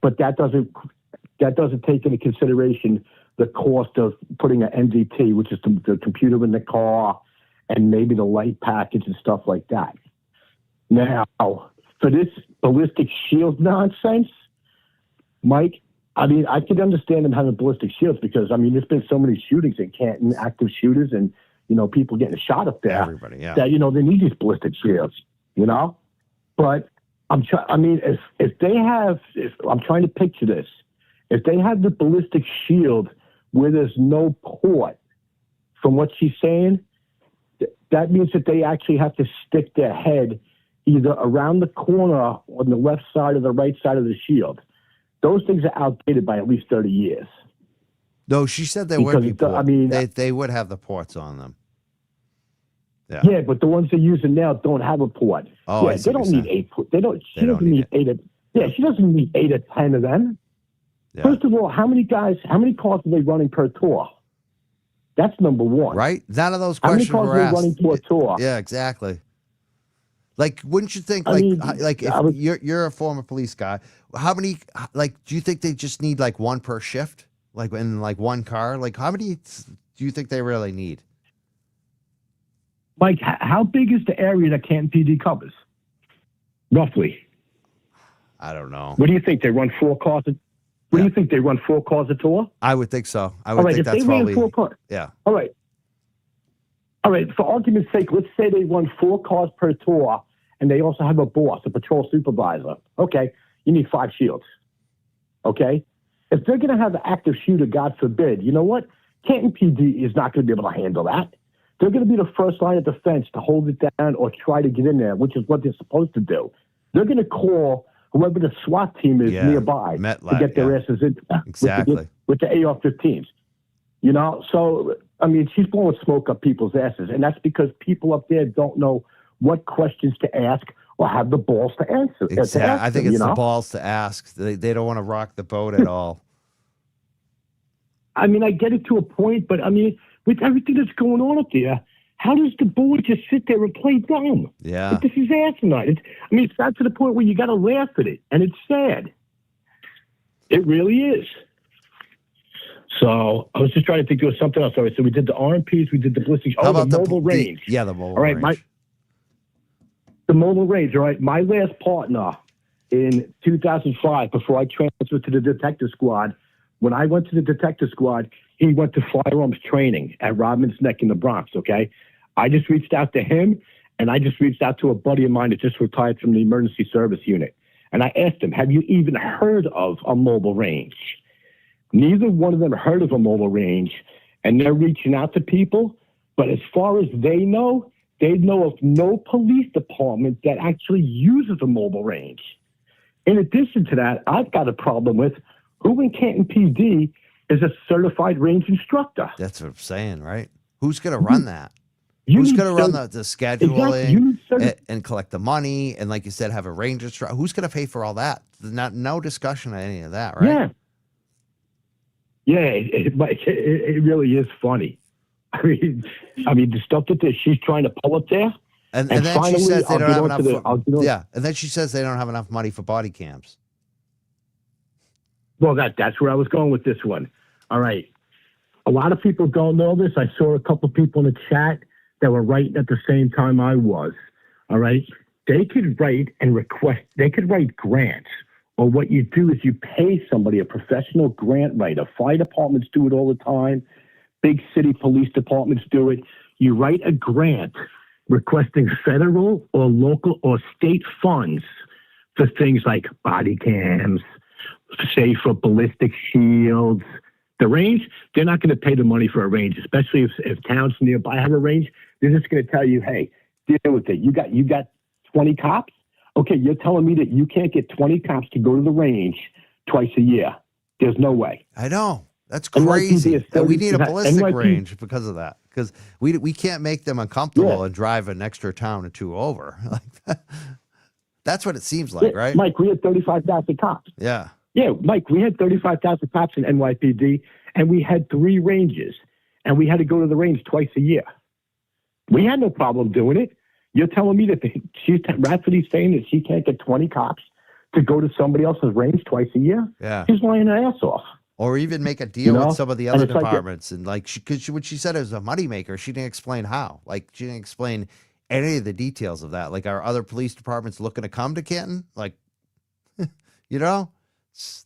[SPEAKER 7] But that doesn't take into consideration the cost of putting an NDT, which is the computer in the car, and maybe the light package and stuff like that. Now, for this ballistic shield nonsense, Mike, I mean, I could understand them having ballistic shields because, I mean, there's been so many shootings in Canton, active shooters, and, you know, people getting shot up there.
[SPEAKER 4] Everybody, yeah.
[SPEAKER 7] That, you know, they need these ballistic shields, you know? But I'm trying to picture this. If they have the ballistic shield where there's no port, from what she's saying, that means that they actually have to stick their head either around the corner on the left side or the right side of the shield. Those things are outdated by at least 30 years.
[SPEAKER 4] No, she said there would be ports.
[SPEAKER 7] I mean,
[SPEAKER 4] they would have the ports on them. Yeah.
[SPEAKER 7] Yeah, but the ones they're using now don't have a port.
[SPEAKER 4] Oh,
[SPEAKER 7] yeah, they don't need 8. She doesn't need 8. Yeah, she doesn't need 8 or 10 of them.
[SPEAKER 4] Yeah.
[SPEAKER 7] First of all, how many cars are they running per tour? That's number one.
[SPEAKER 4] Right? None of those questions were
[SPEAKER 7] How many cars are
[SPEAKER 4] asked.
[SPEAKER 7] they running per tour?
[SPEAKER 4] Yeah, exactly. Like, wouldn't you think,
[SPEAKER 7] I mean,
[SPEAKER 4] if you're a former police guy, how many, like, do you think they just need, like, one per shift? Like, in, like, one car? Like, how many do you think they really need?
[SPEAKER 7] Mike, how big is the area that Canton PD covers? Roughly.
[SPEAKER 4] I don't know.
[SPEAKER 7] What do you think? They run 4 cars? What do you think? They run 4 cars a tour?
[SPEAKER 4] I would think so. I
[SPEAKER 7] All
[SPEAKER 4] would
[SPEAKER 7] right,
[SPEAKER 4] think
[SPEAKER 7] if
[SPEAKER 4] that's
[SPEAKER 7] they ran
[SPEAKER 4] probably,
[SPEAKER 7] 4 cars.
[SPEAKER 4] yeah.
[SPEAKER 7] All right. For argument's sake, let's say they run 4 cars per tour, and they also have a boss, a patrol supervisor. Okay, you need 5 shields. Okay? If they're going to have an active shooter, God forbid, you know what? Canton PD is not going to be able to handle that. They're going to be the first line of defense to hold it down or try to get in there, which is what they're supposed to do. They're going to call whoever the SWAT team is nearby to get their asses in there
[SPEAKER 4] Exactly.
[SPEAKER 7] with the AR-15s. You know, so, I mean, she's blowing smoke up people's asses, and that's because people up there don't know what questions to ask or have the balls to answer.
[SPEAKER 4] Exactly. I think
[SPEAKER 7] them,
[SPEAKER 4] it's
[SPEAKER 7] you
[SPEAKER 4] the
[SPEAKER 7] know?
[SPEAKER 4] balls to ask. They don't want to rock the boat at all.
[SPEAKER 7] I mean, I get it to a point, but I mean, with everything that's going on up there, how does the board just sit there and play dumb?
[SPEAKER 4] Yeah.
[SPEAKER 7] Like, this is asinine. It's got to the point where you got to laugh at it, and it's sad. It really is. So I was just trying to think there was something else. All right, so we did the RMPs, we did the ballistic.
[SPEAKER 4] How about
[SPEAKER 7] the mobile range.
[SPEAKER 4] Yeah, the mobile
[SPEAKER 7] all right,
[SPEAKER 4] range.
[SPEAKER 7] The mobile range. All right, my last partner in 2005, before I transferred to the detective squad, when I went to the detective squad, he went to firearms training at Rodman's Neck in the Bronx. Okay, I just reached out to him, and I just reached out to a buddy of mine that just retired from the emergency service unit, and I asked him, "Have you even heard of a mobile range?" Neither one of them heard of a mobile range, and they're reaching out to people. But as far as they know of no police department that actually uses a mobile range. In addition to that, I've got a problem with who in Canton PD is a certified range instructor.
[SPEAKER 4] That's what I'm saying, right? Who's going to run that?
[SPEAKER 7] You
[SPEAKER 4] Who's
[SPEAKER 7] need
[SPEAKER 4] going to run
[SPEAKER 7] cert-
[SPEAKER 4] the scheduling
[SPEAKER 7] You need
[SPEAKER 4] and collect the money? And like you said, have a range instructor. Who's going to pay for all that? No discussion of any of that, right?
[SPEAKER 7] Yeah, it really is funny. I mean, the stuff that she's trying to pull up there.
[SPEAKER 4] And
[SPEAKER 7] And
[SPEAKER 4] then she
[SPEAKER 7] finally,
[SPEAKER 4] says they
[SPEAKER 7] I'll
[SPEAKER 4] don't
[SPEAKER 7] get
[SPEAKER 4] have
[SPEAKER 7] on to
[SPEAKER 4] enough.
[SPEAKER 7] the- I'll get on-
[SPEAKER 4] Yeah, and then she says they don't have enough money for body cams.
[SPEAKER 7] Well, that's where I was going with this one. All right. a lot of people don't know this. I saw a couple of people in the chat that were writing at the same time I was. All right. They could write and request, they could write grants. Or what you do is you pay somebody, a professional grant writer. Fire departments do it all the time. Big city police departments do it. You write a grant requesting federal or local or state funds for things like body cams, safer ballistic shields. The range, they're not going to pay the money for a range, especially if towns nearby have a range. They're just going to tell you, hey, deal with it. You got 20 cops? Okay, you're telling me that you can't get 20 cops to go to the range twice a year. There's no way.
[SPEAKER 4] I know. That's
[SPEAKER 7] NYPD
[SPEAKER 4] crazy.
[SPEAKER 7] is
[SPEAKER 4] And we need a ballistic
[SPEAKER 7] NYPD
[SPEAKER 4] range because of that. Because we can't make them uncomfortable
[SPEAKER 7] Yeah.
[SPEAKER 4] and drive an extra town or two over. Like that's what it seems like,
[SPEAKER 7] Yeah,
[SPEAKER 4] right?
[SPEAKER 7] Mike, we had 35,000 cops.
[SPEAKER 4] Yeah.
[SPEAKER 7] Yeah, Mike, we had 35,000 cops in NYPD, and we had 3 ranges, and we had to go to the range twice a year. We had no problem doing it. You're telling me that she's Rhapsody's saying that she can't get 20 cops to go to somebody else's range twice a year?
[SPEAKER 4] Yeah.
[SPEAKER 7] She's lying her ass off.
[SPEAKER 4] Or even make a deal
[SPEAKER 7] You know?
[SPEAKER 4] with some of the
[SPEAKER 7] And
[SPEAKER 4] other
[SPEAKER 7] it's like
[SPEAKER 4] departments. And like, because what she said is a moneymaker. She didn't explain how. Like, she didn't explain any of the details of that. Like, are other police departments looking to come to Canton? Like, you know?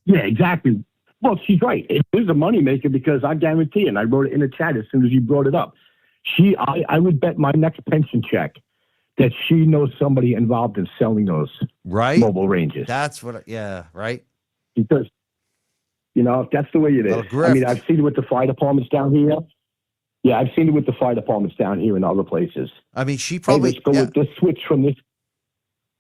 [SPEAKER 7] Yeah, exactly. Well, she's right. It is a moneymaker because I guarantee, and I wrote it in the chat as soon as you brought it up. I would bet my next pension check that she knows somebody involved in selling those
[SPEAKER 4] Right?
[SPEAKER 7] mobile ranges.
[SPEAKER 4] That's what, yeah, right?
[SPEAKER 7] Because, you know, that's the way it is.
[SPEAKER 4] Little
[SPEAKER 7] I mean,
[SPEAKER 4] grift.
[SPEAKER 7] I've seen it with the fire departments down here. Yeah, I've seen it with the fire departments down here and other places.
[SPEAKER 4] I mean, she
[SPEAKER 7] Hey,
[SPEAKER 4] probably,
[SPEAKER 7] let's go
[SPEAKER 4] yeah,
[SPEAKER 7] with this switch from this.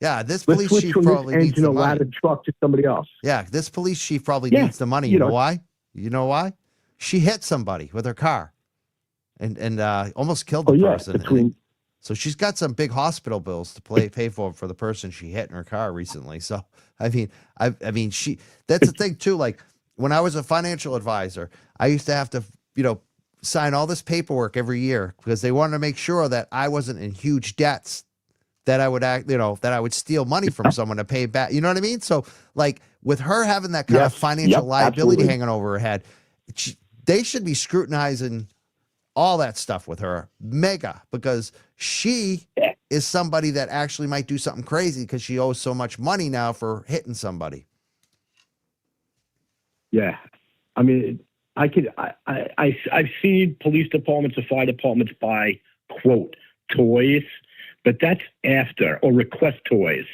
[SPEAKER 4] this
[SPEAKER 7] Let's
[SPEAKER 4] police
[SPEAKER 7] switch
[SPEAKER 4] chief
[SPEAKER 7] from this
[SPEAKER 4] probably needs
[SPEAKER 7] engine
[SPEAKER 4] the
[SPEAKER 7] or
[SPEAKER 4] money.
[SPEAKER 7] ladder truck to somebody else.
[SPEAKER 4] Yeah, this police chief probably
[SPEAKER 7] Yeah,
[SPEAKER 4] needs the money.
[SPEAKER 7] you
[SPEAKER 4] You know
[SPEAKER 7] know.
[SPEAKER 4] why? You know why? She hit somebody with her car and almost killed the
[SPEAKER 7] Oh yeah,
[SPEAKER 4] person.
[SPEAKER 7] between
[SPEAKER 4] So she's got some big hospital bills to pay for the person she hit in her car recently. So I mean, I mean, that's the thing too. Like when I was a financial advisor, I used to have to, sign all this paperwork every year because they wanted to make sure that I wasn't in huge debts, that I would that I would steal money from someone to pay back. You know what I mean? So like with her having that kind of
[SPEAKER 7] Yes,
[SPEAKER 4] financial
[SPEAKER 7] yep,
[SPEAKER 4] liability
[SPEAKER 7] absolutely.
[SPEAKER 4] hanging over her head, they should be scrutinizing all that stuff with her mega because she is somebody that actually might do something crazy because she owes so much money now for hitting somebody.
[SPEAKER 7] Yeah, I mean, I've seen police departments or fire departments buy quote toys, but that's after or request toys,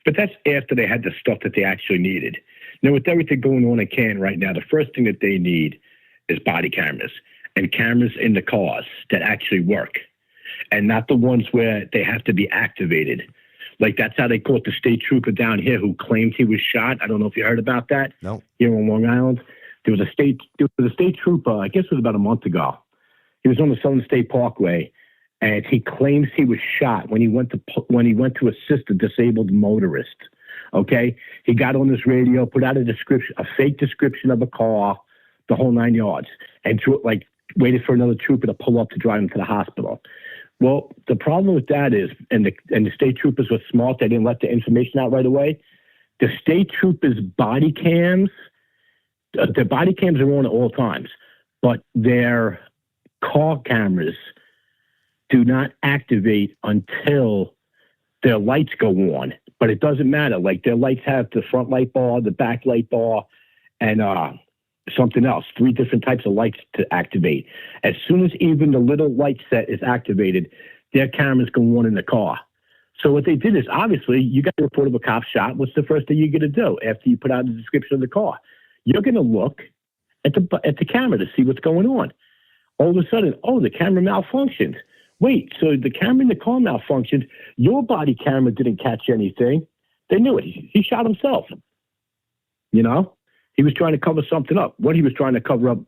[SPEAKER 7] but that's after they had the stuff that they actually needed. Now with everything going on in Canton right now, the first thing that they need is body cameras and cameras in the cars that actually work, and not the ones where they have to be activated. Like that's how they caught the state trooper down here who claimed he was shot. I don't know if you heard about that.
[SPEAKER 4] No.
[SPEAKER 7] Here on Long Island, there was a state trooper. I guess it was about a month ago. He was on the Southern State Parkway, and he claims he was shot when he went to assist a disabled motorist. Okay, he got on this radio, put out a fake description of a car, the whole 9 yards, and waited for another trooper to pull up to drive him to the hospital. Well, the problem with that is, and the state troopers were smart, they didn't let the information out right away. The state troopers' body cams, their body cams are on at all times, but their car cameras do not activate until their lights go on. But it doesn't matter. Like their lights have the front light bar, the back light bar, and something else, 3 different types of lights to activate. As soon as even the little light set is activated, their cameras go on in the car. So what they did is, obviously, you got a report of a cop shot. What's the first thing you're going to do after you put out the description of the car? You're going to look at the camera to see what's going on. All of a sudden, the camera malfunctioned. Wait, so the camera in the car malfunctioned. Your body camera didn't catch anything. They knew it. He shot himself. He was trying to cover something up. What he was trying to cover up,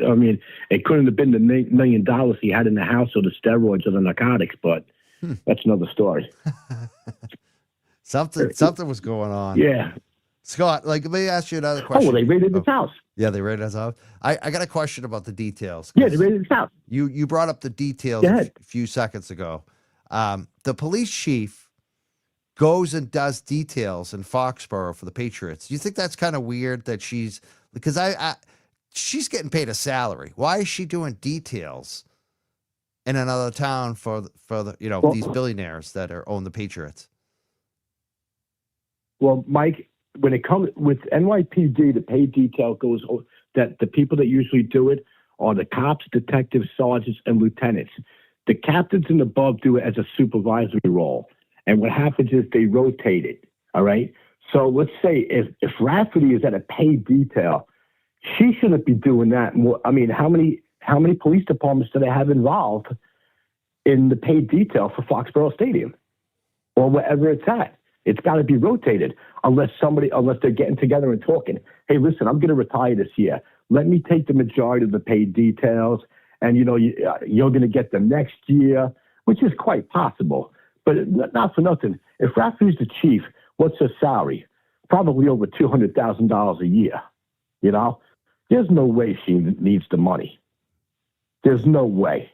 [SPEAKER 7] I mean, it couldn't have been the $1 million he had in the house or the steroids or the narcotics, but that's another story.
[SPEAKER 4] Something was going on.
[SPEAKER 7] Yeah.
[SPEAKER 4] Scott, let me ask you another question.
[SPEAKER 7] Oh, well, they raided his house.
[SPEAKER 4] Yeah, they raided his house. I got a question about the details.
[SPEAKER 7] Yeah, they raided his house.
[SPEAKER 4] You brought up the details
[SPEAKER 7] Go ahead.
[SPEAKER 4] a few seconds ago. The police chief goes and does details in Foxborough for the Patriots. Do you think that's kind of weird that because she's getting paid a salary. Why is she doing details in another town for the
[SPEAKER 7] Well-
[SPEAKER 4] these billionaires that own the Patriots?
[SPEAKER 7] Well, Mike, when it comes with NYPD, the pay detail goes that the people that usually do it are the cops, detectives, sergeants, and lieutenants. The captains and above do it as a supervisory role. And what happens is they rotate it. All right. So let's say if Rafferty is at a paid detail, she shouldn't be doing that. More. I mean, how many police departments do they have involved in the paid detail for Foxborough Stadium or wherever it's at? It's got to be rotated unless they're getting together and talking. Hey, listen, I'm going to retire this year. Let me take the majority of the paid details, and you're going to get them next year, which is quite possible. But not for nothing. If Rafferty's the chief, what's her salary? Probably over $200,000 a year. There's no way she needs the money. There's no way.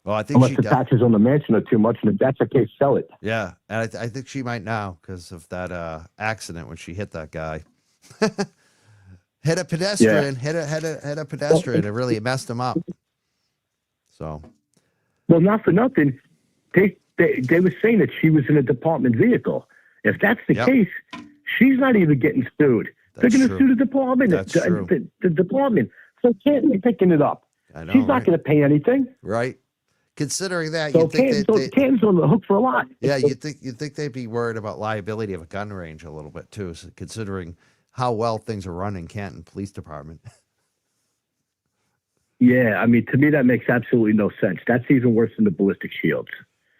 [SPEAKER 4] Well, I think
[SPEAKER 7] Unless
[SPEAKER 4] she
[SPEAKER 7] the
[SPEAKER 4] does.
[SPEAKER 7] taxes on the mansion are too much, and if that's the case, sell it.
[SPEAKER 4] Yeah, and I think she might now because of that accident when she hit that guy. Hit a pedestrian. Hit a pedestrian. It really messed him up. So.
[SPEAKER 7] Well, not for nothing. They were saying that she was in a department vehicle. If that's the case, she's not even getting sued. They're going to sue the department.
[SPEAKER 4] That's true.
[SPEAKER 7] The department. So Canton be picking it up.
[SPEAKER 4] I know,
[SPEAKER 7] She's not going to pay anything.
[SPEAKER 4] Right. Considering that,
[SPEAKER 7] So
[SPEAKER 4] you'd think
[SPEAKER 7] Canton's on the hook for a lot.
[SPEAKER 4] yeah, you'd think they'd be worried about liability of a gun range a little bit too, so considering how well things are run in Canton Police Department.
[SPEAKER 7] Yeah, I mean, to me, that makes absolutely no sense. That's even worse than the ballistic shields.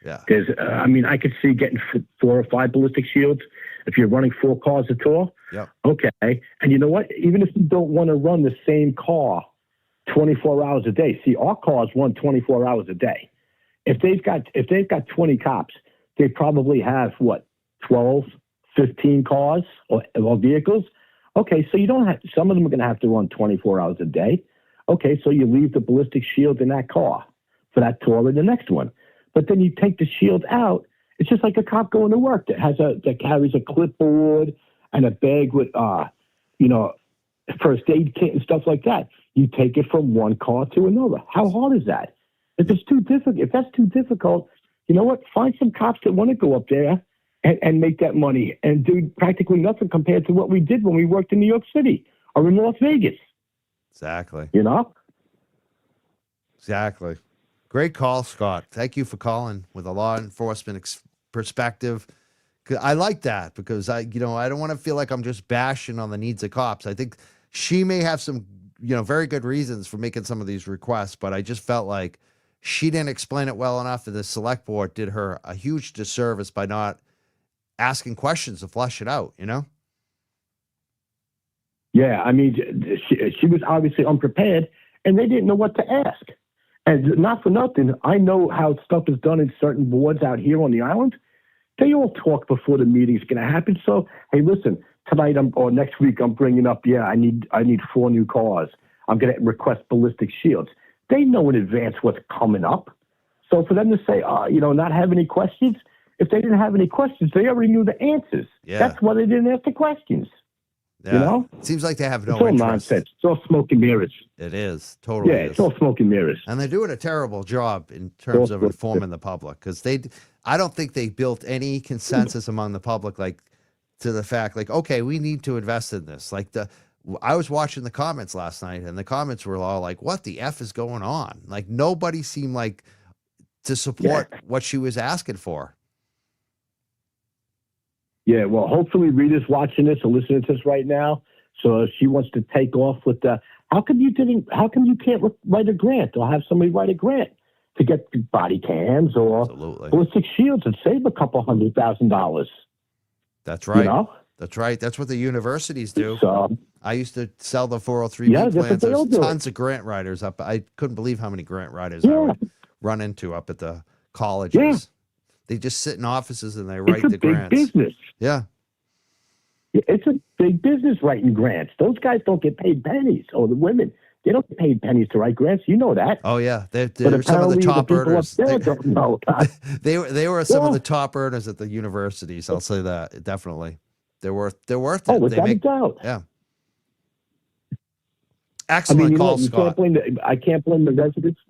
[SPEAKER 4] Yeah.
[SPEAKER 7] There's, I could see getting 4 or 5 ballistic shields if you're running 4 cars at all.
[SPEAKER 4] Yep.
[SPEAKER 7] Okay. And you know what? Even if you don't want to run the same car 24 hours a day, see, our cars run 24 hours a day. If they've got 20 cops, they probably have 12, 15 cars or vehicles. Okay, so you don't have. Some of them are going to have to run 24 hours a day. Okay, so you leave the ballistic shield in that car for that tour and the next one. But then you take the shield out. It's just like a cop going to work that carries a clipboard and a bag with first aid kit and stuff like that. You take it from one car to another. How hard is that? If that's too difficult, you know what? Find some cops that want to go up there and make that money and do practically nothing compared to what we did when we worked in New York City or in Las Vegas.
[SPEAKER 4] Exactly.
[SPEAKER 7] Exactly.
[SPEAKER 4] Great call, Scott. Thank you for calling with a law enforcement perspective. 'Cause I like that because I don't want to feel like I'm just bashing on the needs of cops. I think she may have some, very good reasons for making some of these requests, but I just felt like she didn't explain it well enough, and the select board did her a huge disservice by not asking questions to flesh it out,
[SPEAKER 7] Yeah, I mean, she was obviously unprepared, and they didn't know what to ask. And not for nothing, I know how stuff is done in certain boards out here on the island. They all talk before the meeting's going to happen. So, hey, listen, tonight or next week, I'm bringing up, I need 4 new cars. I'm going to request ballistic shields. They know in advance what's coming up. So for them to say, not have any questions, if they didn't have any questions, they already knew the answers.
[SPEAKER 4] Yeah.
[SPEAKER 7] That's why they didn't ask the questions.
[SPEAKER 4] Yeah. It seems like they have no
[SPEAKER 7] It's all
[SPEAKER 4] interest.
[SPEAKER 7] nonsense. It's all smoke and mirrors.
[SPEAKER 4] It is. Totally.
[SPEAKER 7] Yeah, it's all smoke and mirrors.
[SPEAKER 4] And they're doing a terrible job in terms of informing the public because I don't think they built any consensus among the public, to the fact, okay, we need to invest in this. I was watching the comments last night and the comments were all like, what the F is going on? Nobody seemed to support what she was asking for.
[SPEAKER 7] Yeah, well, hopefully Rita's watching this or listening to this right now. So she wants to take off with how come you can't write a grant or have somebody write a grant to get body cams or
[SPEAKER 4] Absolutely.
[SPEAKER 7] ballistic shields and save a couple $100,000?
[SPEAKER 4] That's right. That's right. That's what the universities do.
[SPEAKER 7] So,
[SPEAKER 4] I used to sell the 403B
[SPEAKER 7] that's what
[SPEAKER 4] plans.
[SPEAKER 7] they all
[SPEAKER 4] There's
[SPEAKER 7] do.
[SPEAKER 4] tons of grant writers up. I couldn't believe how many grant writers I would run into up at the colleges.
[SPEAKER 7] Yeah.
[SPEAKER 4] They just sit in offices and they write
[SPEAKER 7] it's a
[SPEAKER 4] the
[SPEAKER 7] big
[SPEAKER 4] grants.
[SPEAKER 7] business.
[SPEAKER 4] Yeah.
[SPEAKER 7] It's a big business writing grants. Those guys don't get paid pennies, or the women. They don't get paid pennies to write grants. You know that.
[SPEAKER 4] Oh yeah, they're
[SPEAKER 7] But
[SPEAKER 4] some of the
[SPEAKER 7] apparently
[SPEAKER 4] top
[SPEAKER 7] people
[SPEAKER 4] earners.
[SPEAKER 7] up there don't know.
[SPEAKER 4] They were some of the top earners at the universities. I'll say that definitely. They're worth it.
[SPEAKER 7] Oh, without
[SPEAKER 4] They
[SPEAKER 7] a doubt.
[SPEAKER 4] Yeah. Excellent
[SPEAKER 7] you know
[SPEAKER 4] call,
[SPEAKER 7] what? You
[SPEAKER 4] Scott.
[SPEAKER 7] I can't blame the residents.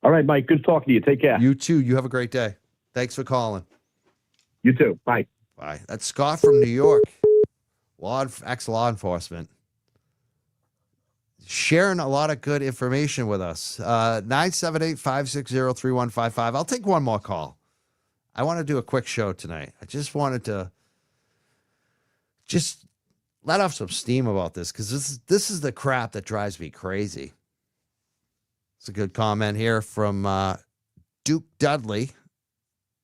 [SPEAKER 7] All right, Mike. Good talking to you. Take care.
[SPEAKER 4] You too. You have a great day. Thanks for calling.
[SPEAKER 7] You too. Bye.
[SPEAKER 4] Bye. That's Scott from New York. Ex-law enforcement. Sharing a lot of good information with us. 978-560-3155. I'll take one more call. I want to do a quick show tonight. I just wanted to just let off some steam about this because this is the crap that drives me crazy. It's a good comment here from Duke Dudley.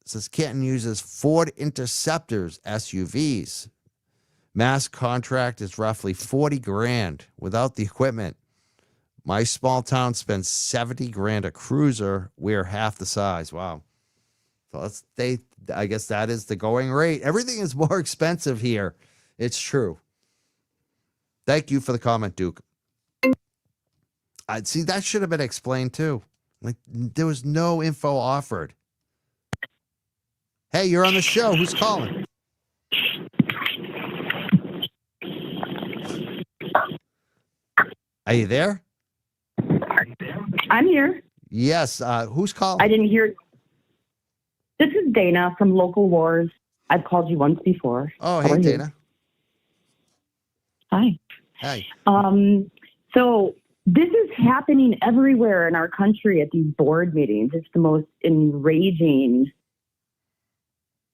[SPEAKER 4] It says Canton uses Ford Interceptors SUVs. Mass contract is roughly 40 grand without the equipment. My small town spends 70 grand a cruiser. We're half the size. Wow. So I guess that is the going rate. Everything is more expensive here. It's true. Thank you for the comment, Duke. I'd see that should have been explained too. Like there was no info offered. Hey, you're on the show. Who's calling? Are you there?
[SPEAKER 8] I'm here.
[SPEAKER 4] Yes. Who's calling?
[SPEAKER 8] I didn't hear. This is Dana from Local Wars. I've called you once before.
[SPEAKER 4] Oh,
[SPEAKER 8] How
[SPEAKER 4] hey,
[SPEAKER 8] are you?
[SPEAKER 4] Dana.
[SPEAKER 8] Hi.
[SPEAKER 4] Hey.
[SPEAKER 8] So this is happening everywhere in our country at these board meetings. It's the most enraging.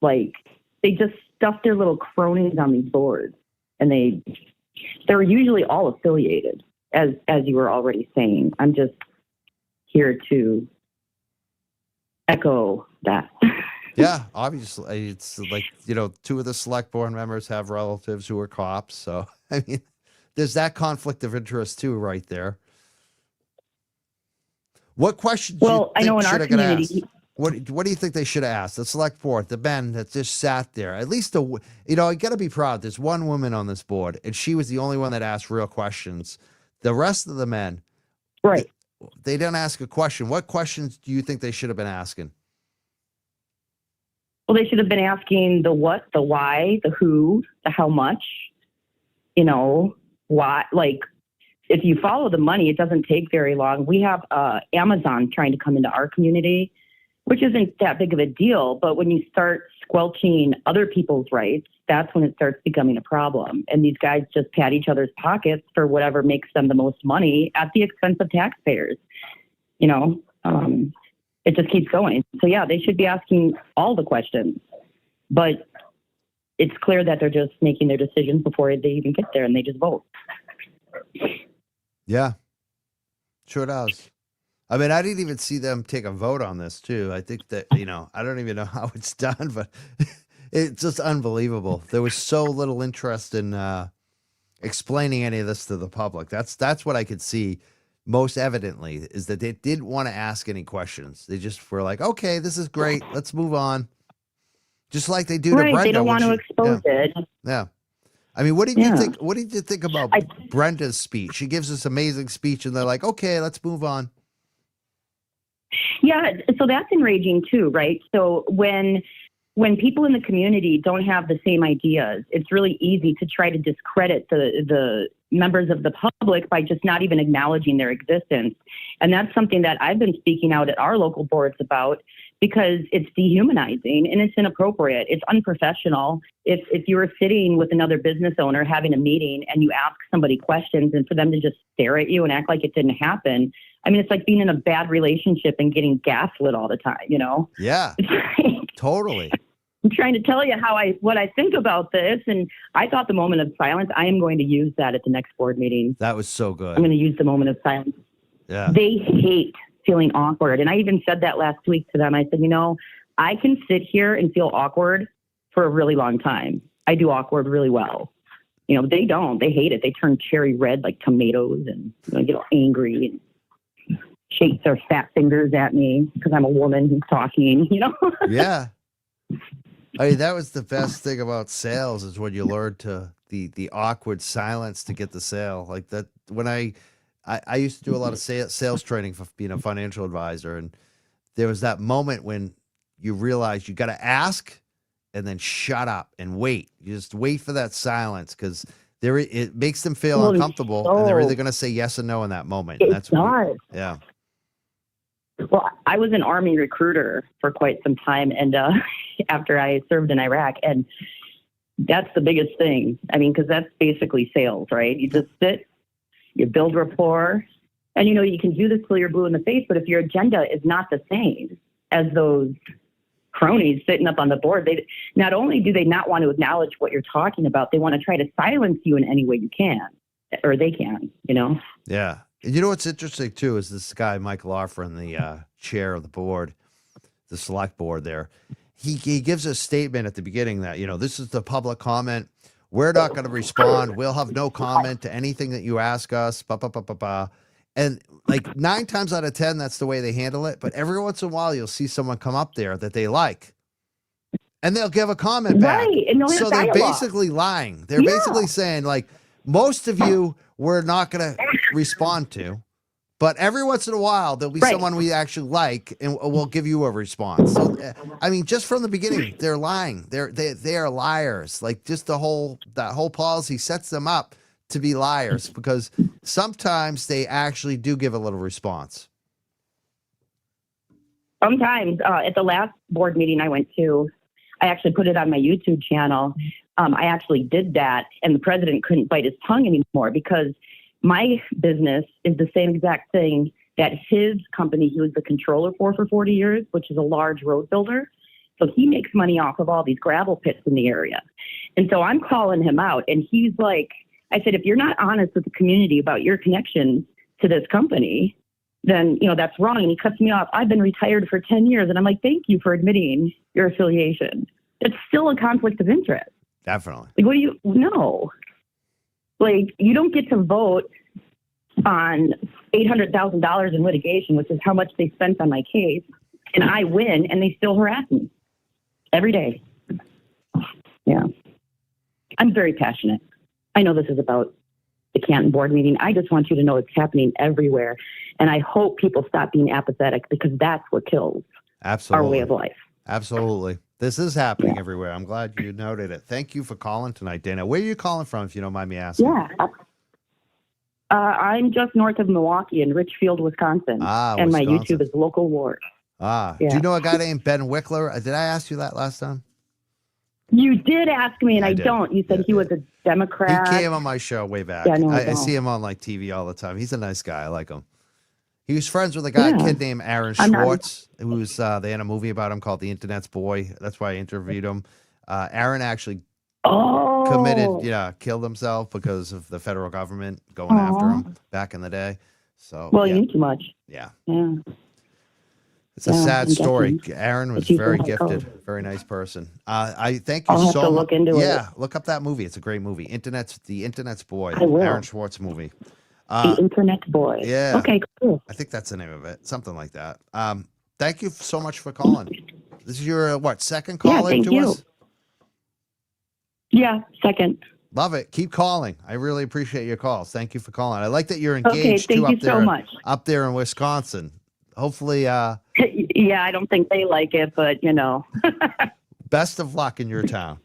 [SPEAKER 8] Like they just stuff their little cronies on these boards, and they're usually all affiliated, as you were already saying. I'm just here to echo that.
[SPEAKER 4] Yeah, obviously. It's like, two of the select board members have relatives who are cops. So, I mean, there's that conflict of interest too, right there. What questions
[SPEAKER 8] I know in our community.
[SPEAKER 4] What do you think they should have asked? The select board, the men that just sat there. At least, you got to be proud. There's one woman on this board, and she was the only one that asked real questions. The rest of the men,
[SPEAKER 8] Right.
[SPEAKER 4] They didn't ask a question. What questions do you think they should have been asking?
[SPEAKER 8] Well, they should have been asking the what, the why, the who, the how much, why, like, if you follow the money, it doesn't take very long. We have Amazon trying to come into our community, which isn't that big of a deal. But when you start squelching other people's rights, that's when it starts becoming a problem. And these guys just pat each other's pockets for whatever makes them the most money at the expense of taxpayers. It just keeps going. So yeah, they should be asking all the questions, but it's clear that they're just making their decisions before they even get there and they just vote.
[SPEAKER 4] Yeah, sure does. I mean, I didn't even see them take a vote on this too. I think that, I don't even know how it's done, but it's just unbelievable. There was so little interest in explaining any of this to the public. That's what I could see most evidently, is that they didn't want to ask any questions. They just were like, okay, this is great. Let's move on. Just like they do to Brenda.
[SPEAKER 8] They don't want to expose it.
[SPEAKER 4] Yeah. I mean, what did you think? What did you think about Brenda's speech? She gives this amazing speech and they're like, okay, let's move on.
[SPEAKER 8] Yeah. So that's enraging too, right? So when people in the community don't have the same ideas, it's really easy to try to discredit the members of the public by just not even acknowledging their existence. And that's something that I've been speaking out at our local boards about, because it's dehumanizing and it's inappropriate. It's unprofessional. If you were sitting with another business owner having a meeting and you ask somebody questions and for them to just stare at you and act like it didn't happen, I mean, it's like being in a bad relationship and getting gaslit all the time,
[SPEAKER 4] Yeah, totally.
[SPEAKER 8] I'm trying to tell you what I think about this. And I thought the moment of silence, I am going to use that at the next board meeting.
[SPEAKER 4] That was so good.
[SPEAKER 8] I'm going to use the moment of silence.
[SPEAKER 4] Yeah.
[SPEAKER 8] They hate feeling awkward. And I even said that last week to them. I said, I can sit here and feel awkward for a really long time. I do awkward really well. They don't. They hate it. They turn cherry red like tomatoes and get all angry and shake their fat fingers at me because I'm a woman who's talking,
[SPEAKER 4] Yeah. I mean, that was the best thing about sales, is when you learn to the awkward silence to get the sale. Like that, when I used to do a lot of sales training for being a financial advisor, and there was that moment when you realize you got to ask and then shut up and wait. You just wait for that silence, because it makes them feel
[SPEAKER 8] Well,
[SPEAKER 4] uncomfortable, and they're
[SPEAKER 8] so-
[SPEAKER 4] either going to say yes or no in that moment.
[SPEAKER 8] It
[SPEAKER 4] And that's what,
[SPEAKER 8] does.
[SPEAKER 4] yeah.
[SPEAKER 8] Well, I was an Army recruiter for quite some time, and after I served in Iraq, and that's the biggest thing. I mean, because that's basically sales, right? You just sit, you build rapport, and you can do this till you're blue in the face. But if your agenda is not the same as those cronies sitting up on the board, they not only do they not want to acknowledge what you're talking about, they want to try to silence you in any way you can, or they can.
[SPEAKER 4] Yeah. And you know what's interesting too is this guy, Mike Laughlin, the chair of the board, the select board there. He gives a statement at the beginning that, this is the public comment. We're not going to respond. We'll have no comment to anything that you ask us. Bah, bah, bah, bah, bah. And like 9 times out of 10, that's the way they handle it. But every once in a while, you'll see someone come up there that they like. And they'll give a comment back.
[SPEAKER 8] Right. And they'll have
[SPEAKER 4] So they're
[SPEAKER 8] dialogue.
[SPEAKER 4] basically lying. They're
[SPEAKER 8] Yeah.
[SPEAKER 4] basically saying, like, most of you we're not going to respond to. But every once in a while, there'll be
[SPEAKER 8] Right.
[SPEAKER 4] someone we actually like, and we'll give you a response. So, I mean, just from the beginning, they're lying. They are liars. Like, just that whole policy sets them up to be liars, because sometimes they actually do give a little response.
[SPEAKER 8] Sometimes at the last board meeting I went to, I actually put it on my YouTube channel. I actually did that, and the president couldn't bite his tongue anymore, because my business is the same exact thing that his company he was the controller for 40 years, which is a large road builder. So he makes money off of all these gravel pits in the area. And so I'm calling him out, and he's like, I said, if you're not honest with the community about your connection to this company, then, that's wrong. And he cuts me off. I've been retired for 10 years. And I'm like, thank you for admitting your affiliation. It's still a conflict of interest.
[SPEAKER 4] Definitely.
[SPEAKER 8] Like, no. Like, you don't get to vote on $800,000 in litigation, which is how much they spent on my case. And I win, and they still harass me every day. Yeah. I'm very passionate. I know this is about the Canton board meeting. I just want you to know it's happening everywhere. And I hope people stop being apathetic, because that's what kills
[SPEAKER 4] Absolutely.
[SPEAKER 8] our way of life.
[SPEAKER 4] Absolutely. This is happening everywhere. I'm glad you noted it. Thank you for calling tonight, Dana. Where are you calling from, if you don't mind me asking?
[SPEAKER 8] Yeah. I'm just north of Milwaukee in Richfield, Wisconsin. And my
[SPEAKER 4] Wisconsin.
[SPEAKER 8] YouTube is Local Ward.
[SPEAKER 4] Do
[SPEAKER 8] Yeah.
[SPEAKER 4] you know a guy named Ben Wickler? Did I ask you that last time?
[SPEAKER 8] You did ask me, and
[SPEAKER 4] I
[SPEAKER 8] I
[SPEAKER 4] did.
[SPEAKER 8] don't. You said
[SPEAKER 4] Yeah,
[SPEAKER 8] he was a Democrat.
[SPEAKER 4] He came on my show way back.
[SPEAKER 8] Yeah, no, I
[SPEAKER 4] I
[SPEAKER 8] don't.
[SPEAKER 4] see him on like TV all the time. He's a nice guy. I like him. He was friends with a
[SPEAKER 8] Yeah.
[SPEAKER 4] kid named Aaron
[SPEAKER 8] I'm not-
[SPEAKER 4] Schwartz, who was they had a movie about him called The Internet's Boy. That's why I interviewed him. Aaron actually killed himself because of the federal government going after him back in the day. So
[SPEAKER 8] Well,
[SPEAKER 4] yeah,
[SPEAKER 8] you knew too much.
[SPEAKER 4] yeah.
[SPEAKER 8] Yeah.
[SPEAKER 4] It's a
[SPEAKER 8] Yeah,
[SPEAKER 4] sad
[SPEAKER 8] I'm
[SPEAKER 4] story.
[SPEAKER 8] guessing.
[SPEAKER 4] Aaron was
[SPEAKER 8] It's usually
[SPEAKER 4] very
[SPEAKER 8] how it goes.
[SPEAKER 4] gifted, very nice person. I thank you
[SPEAKER 8] I'll have
[SPEAKER 4] so
[SPEAKER 8] to
[SPEAKER 4] much.
[SPEAKER 8] look into it.
[SPEAKER 4] Yeah, look up that movie. It's a great movie. The Internet's Boy.
[SPEAKER 8] I will.
[SPEAKER 4] Aaron Schwartz movie.
[SPEAKER 8] The Internet Boy.
[SPEAKER 4] yeah.
[SPEAKER 8] Okay, cool.
[SPEAKER 4] I think that's the name of it. Something like that. Thank you so much for calling. This is your second call
[SPEAKER 8] thank
[SPEAKER 4] into
[SPEAKER 8] you.
[SPEAKER 4] us?
[SPEAKER 8] Yeah, second.
[SPEAKER 4] Love it. Keep calling. I really appreciate your calls. Thank you for calling. I like that you're
[SPEAKER 8] Okay,
[SPEAKER 4] engaged too
[SPEAKER 8] thank you
[SPEAKER 4] up there
[SPEAKER 8] so much.
[SPEAKER 4] up there in Wisconsin. Hopefully
[SPEAKER 8] Yeah, I don't think they like it, but
[SPEAKER 4] best of luck in your town.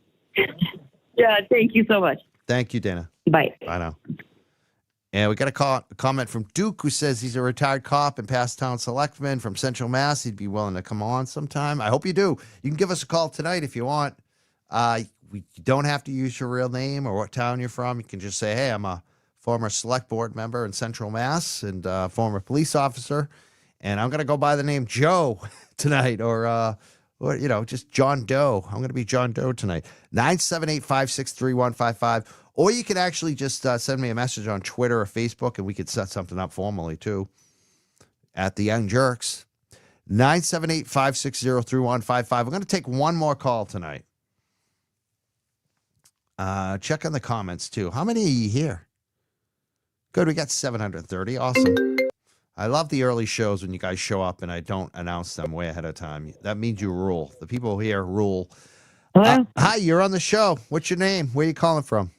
[SPEAKER 8] Yeah, thank you so much.
[SPEAKER 4] Thank you, Dana.
[SPEAKER 8] Bye.
[SPEAKER 4] I know. And we got a comment from Duke, who says he's a retired cop and past town selectman from Central Mass. He'd be willing to come on sometime. I hope you do. You can give us a call tonight if you want. We don't have to use your real name or what town you're from. You can just say, hey, I'm a former select board member in Central Mass and former police officer. And I'm going to go by the name Joe tonight or just John Doe. I'm going to be John Doe tonight. 978-563-155. Or you can actually just send me a message on Twitter or Facebook, and we could set something up formally, too, at the Young Jerks. 978-560-3155. We're going to take one more call tonight. Check on the comments, too. How many are you here? Good, we got 730. Awesome. I love the early shows when you guys show up and I don't announce them way ahead of time. That means you rule. The people here rule. Hi, you're on the show. What's your name? Where are you calling from?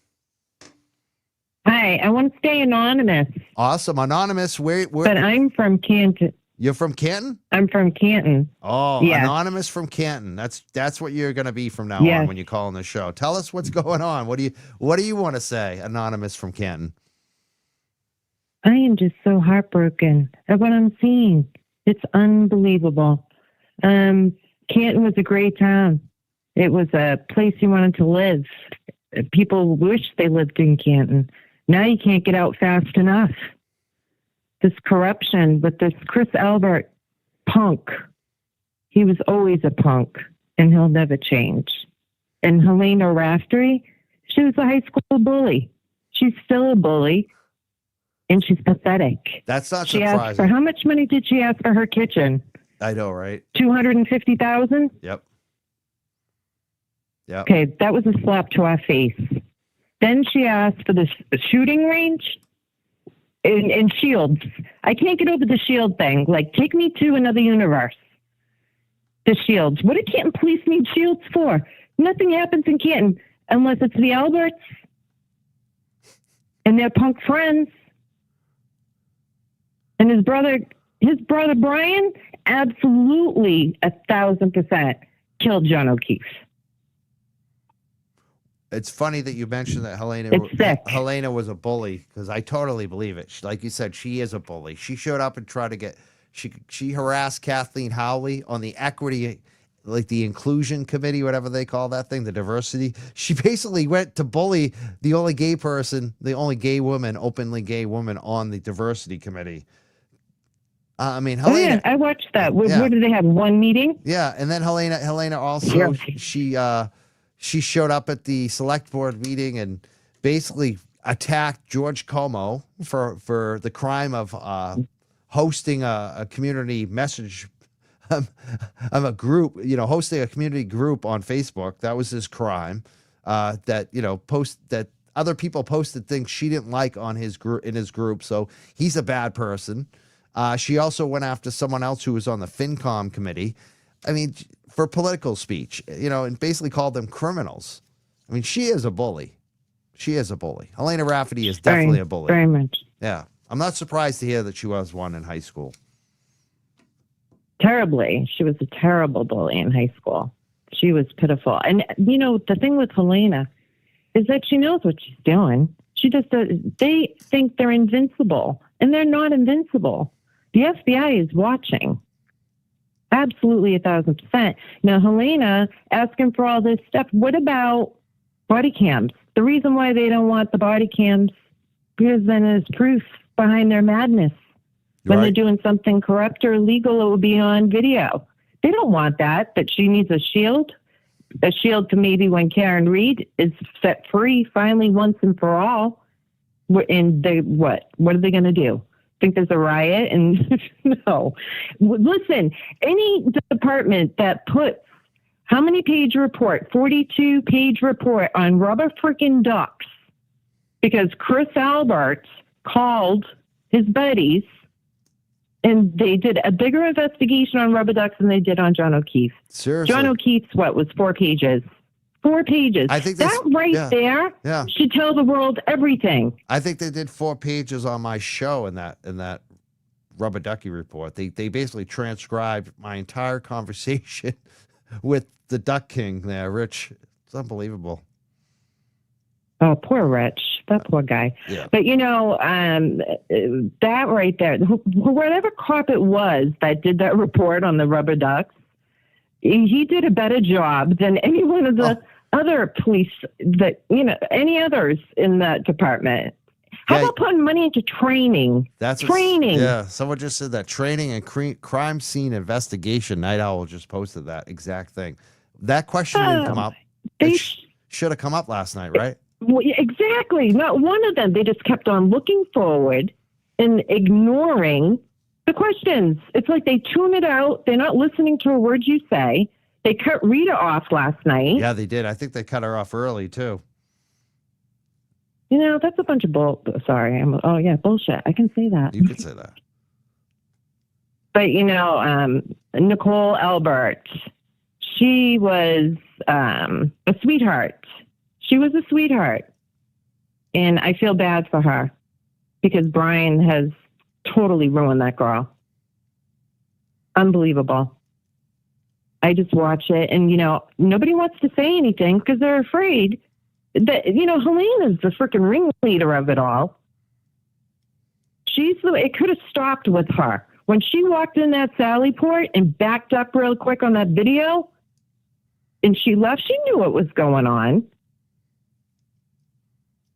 [SPEAKER 9] Hi, I want to stay anonymous,
[SPEAKER 4] Awesome. Anonymous, where
[SPEAKER 9] but I'm from Canton.
[SPEAKER 4] You're from Canton?
[SPEAKER 9] I'm from Canton.
[SPEAKER 4] Oh,
[SPEAKER 9] Yeah.
[SPEAKER 4] anonymous from Canton. That's what you're going to be from now
[SPEAKER 9] Yes.
[SPEAKER 4] on when you call on the show. Tell us what's going on. What do you want to say, anonymous from Canton?
[SPEAKER 9] I am just so heartbroken at what I'm seeing. It's unbelievable. Canton was a great town. It was a place you wanted to live. People wish they lived in Canton. Now you can't get out fast enough. This corruption with this Chris Albert punk. He was always a punk, and he'll never change. And Helena Raftery, she was a high school bully. She's still a bully, and she's pathetic.
[SPEAKER 4] That's not
[SPEAKER 9] She asked for,
[SPEAKER 4] surprising.
[SPEAKER 9] how much money did she ask for her kitchen?
[SPEAKER 4] I know, right?
[SPEAKER 9] $250,000?
[SPEAKER 4] Yep. Yep.
[SPEAKER 9] Okay, that was a slap to our face. Then she asked for the shooting range in Shields. I can't get over the Shield thing. Like, take me to another universe. The Shields. What do Canton Police need Shields for? Nothing happens in Canton unless it's the Alberts and their punk friends. And his brother Brian, absolutely 1,000% killed John O'Keefe.
[SPEAKER 4] It's funny that you mentioned that
[SPEAKER 9] It's sick.
[SPEAKER 4] Helena was a bully, because I totally believe it. Like you said, she is a bully. She showed up and tried to get she harassed Kathleen Howley on the equity, like the inclusion committee, whatever they call that thing, the diversity. She basically went to bully the only gay person, the only gay woman, openly gay woman on the diversity committee. I mean,
[SPEAKER 9] Oh,
[SPEAKER 4] Helena.
[SPEAKER 9] yeah, I watched that. What,
[SPEAKER 4] Yeah.
[SPEAKER 9] what did they have? One meeting?
[SPEAKER 4] Yeah, and then Helena also
[SPEAKER 9] Yeah.
[SPEAKER 4] she showed up at the select board meeting and basically attacked George Como for the crime of hosting a community message of a group, hosting a community group on Facebook. That was his crime. That other people posted things she didn't like on his group. So he's a bad person. She also went after someone else who was on the FinCom committee. I mean, for political speech, and basically called them criminals. I mean, she is a bully. She is a bully. Helena Rafferty is definitely a bully.
[SPEAKER 9] Very much.
[SPEAKER 4] Yeah. I'm not surprised to hear that she was one in high school.
[SPEAKER 9] Terribly. She was a terrible bully in high school. She was pitiful. And, the thing with Helena is that she knows what she's doing. She just does. They think they're invincible, and they're not invincible. The FBI is watching. Absolutely 1,000%. Now, Helena asking for all this stuff. What about body cams? The reason why they don't want the body cams, because then there's proof behind their madness. When they're doing something corrupt or illegal, it will be on video. They don't want that, but she needs a shield to maybe when Karen Reed is set free finally once and for all. And what are they going to do? Think there's a riot? And no. Listen, any department that puts how many page report, 42 page report on rubber freaking ducks, because Chris Albert called his buddies and they did a bigger investigation on rubber ducks than they did on John O'Keefe.
[SPEAKER 4] Seriously.
[SPEAKER 9] John O'Keefe's was 4 pages. 4 pages.
[SPEAKER 4] I think
[SPEAKER 9] that right there should tell the world everything.
[SPEAKER 4] I think they did 4 pages on my show in that Rubber Ducky report. They basically transcribed my entire conversation with the Duck King there, Rich. It's unbelievable.
[SPEAKER 9] Oh, poor Rich. That poor guy.
[SPEAKER 4] Yeah.
[SPEAKER 9] But, that right there, whatever cop it was that did that report on the rubber ducks, he did a better job than any one of the other police any others in that department. How about putting money into training? Training.
[SPEAKER 4] Yeah, someone just said that. Training and crime scene investigation. Night Owl just posted that exact thing. That question didn't come up. It should have come up last night, right?
[SPEAKER 9] Well, exactly. Not one of them. They just kept on looking forward and ignoring the questions. It's like they tune it out. They're not listening to a word you say. They cut Rita off last night.
[SPEAKER 4] Yeah, they did. I think they cut her off early, too.
[SPEAKER 9] That's a bunch of bullshit. I can say that.
[SPEAKER 4] You could say that.
[SPEAKER 9] But, Nicole Albert, she was a sweetheart. She was a sweetheart. And I feel bad for her because Brian has totally ruined that girl. Unbelievable. I just watch it, and nobody wants to say anything because they're afraid that Helena's the freaking ringleader of it all. It could have stopped with her when she walked in that Sally port and backed up real quick on that video, and she left. She knew what was going on.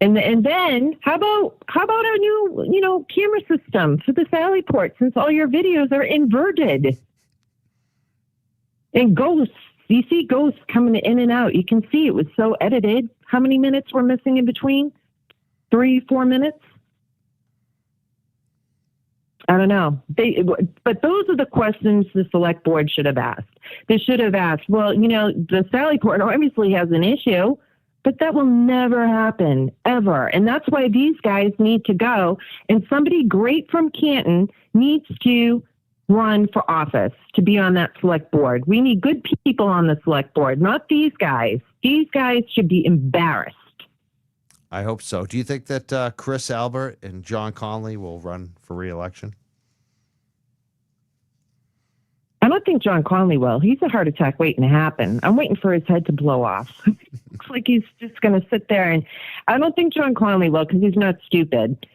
[SPEAKER 9] And then how about our new camera system for the Sally port, since all your videos are inverted? And ghosts, you see ghosts coming in and out. You can see it was so edited. How many minutes were missing in between? 3-4 minutes? I don't know. But those are the questions the select board should have asked. They should have asked, well, the Sally port obviously has an issue, but that will never happen, ever. And that's why these guys need to go. And somebody great from Canton needs to run for office to be on that select board. We need good people on the select board, not these guys. These guys should be embarrassed.
[SPEAKER 4] I hope so. Do you think that Chris Albert and John Conley will run for re-election?
[SPEAKER 9] I don't think John Conley will. He's a heart attack waiting to happen. I'm waiting for his head to blow off. Looks like he's just going to sit there. And I don't think John Conley will, because he's not stupid.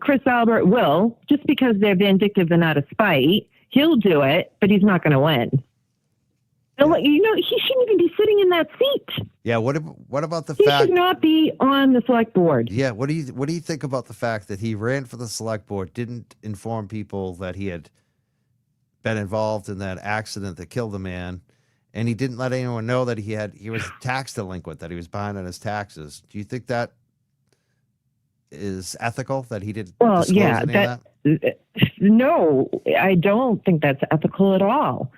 [SPEAKER 9] Chris Albert will, just because they're vindictive and out of spite. He'll do it, but he's not going to win. He shouldn't even be sitting in that seat.
[SPEAKER 4] Yeah. What about the
[SPEAKER 9] He
[SPEAKER 4] fact?
[SPEAKER 9] should not be on the select board.
[SPEAKER 4] Yeah. What do you think about the fact that he ran for the select board, didn't inform people that he had been involved in that accident that killed the man, and he didn't let anyone know that he was tax delinquent, that he was behind on his taxes? Do you think that is ethical, that he didn't disclose any of that?
[SPEAKER 9] No, I don't think that's ethical at all.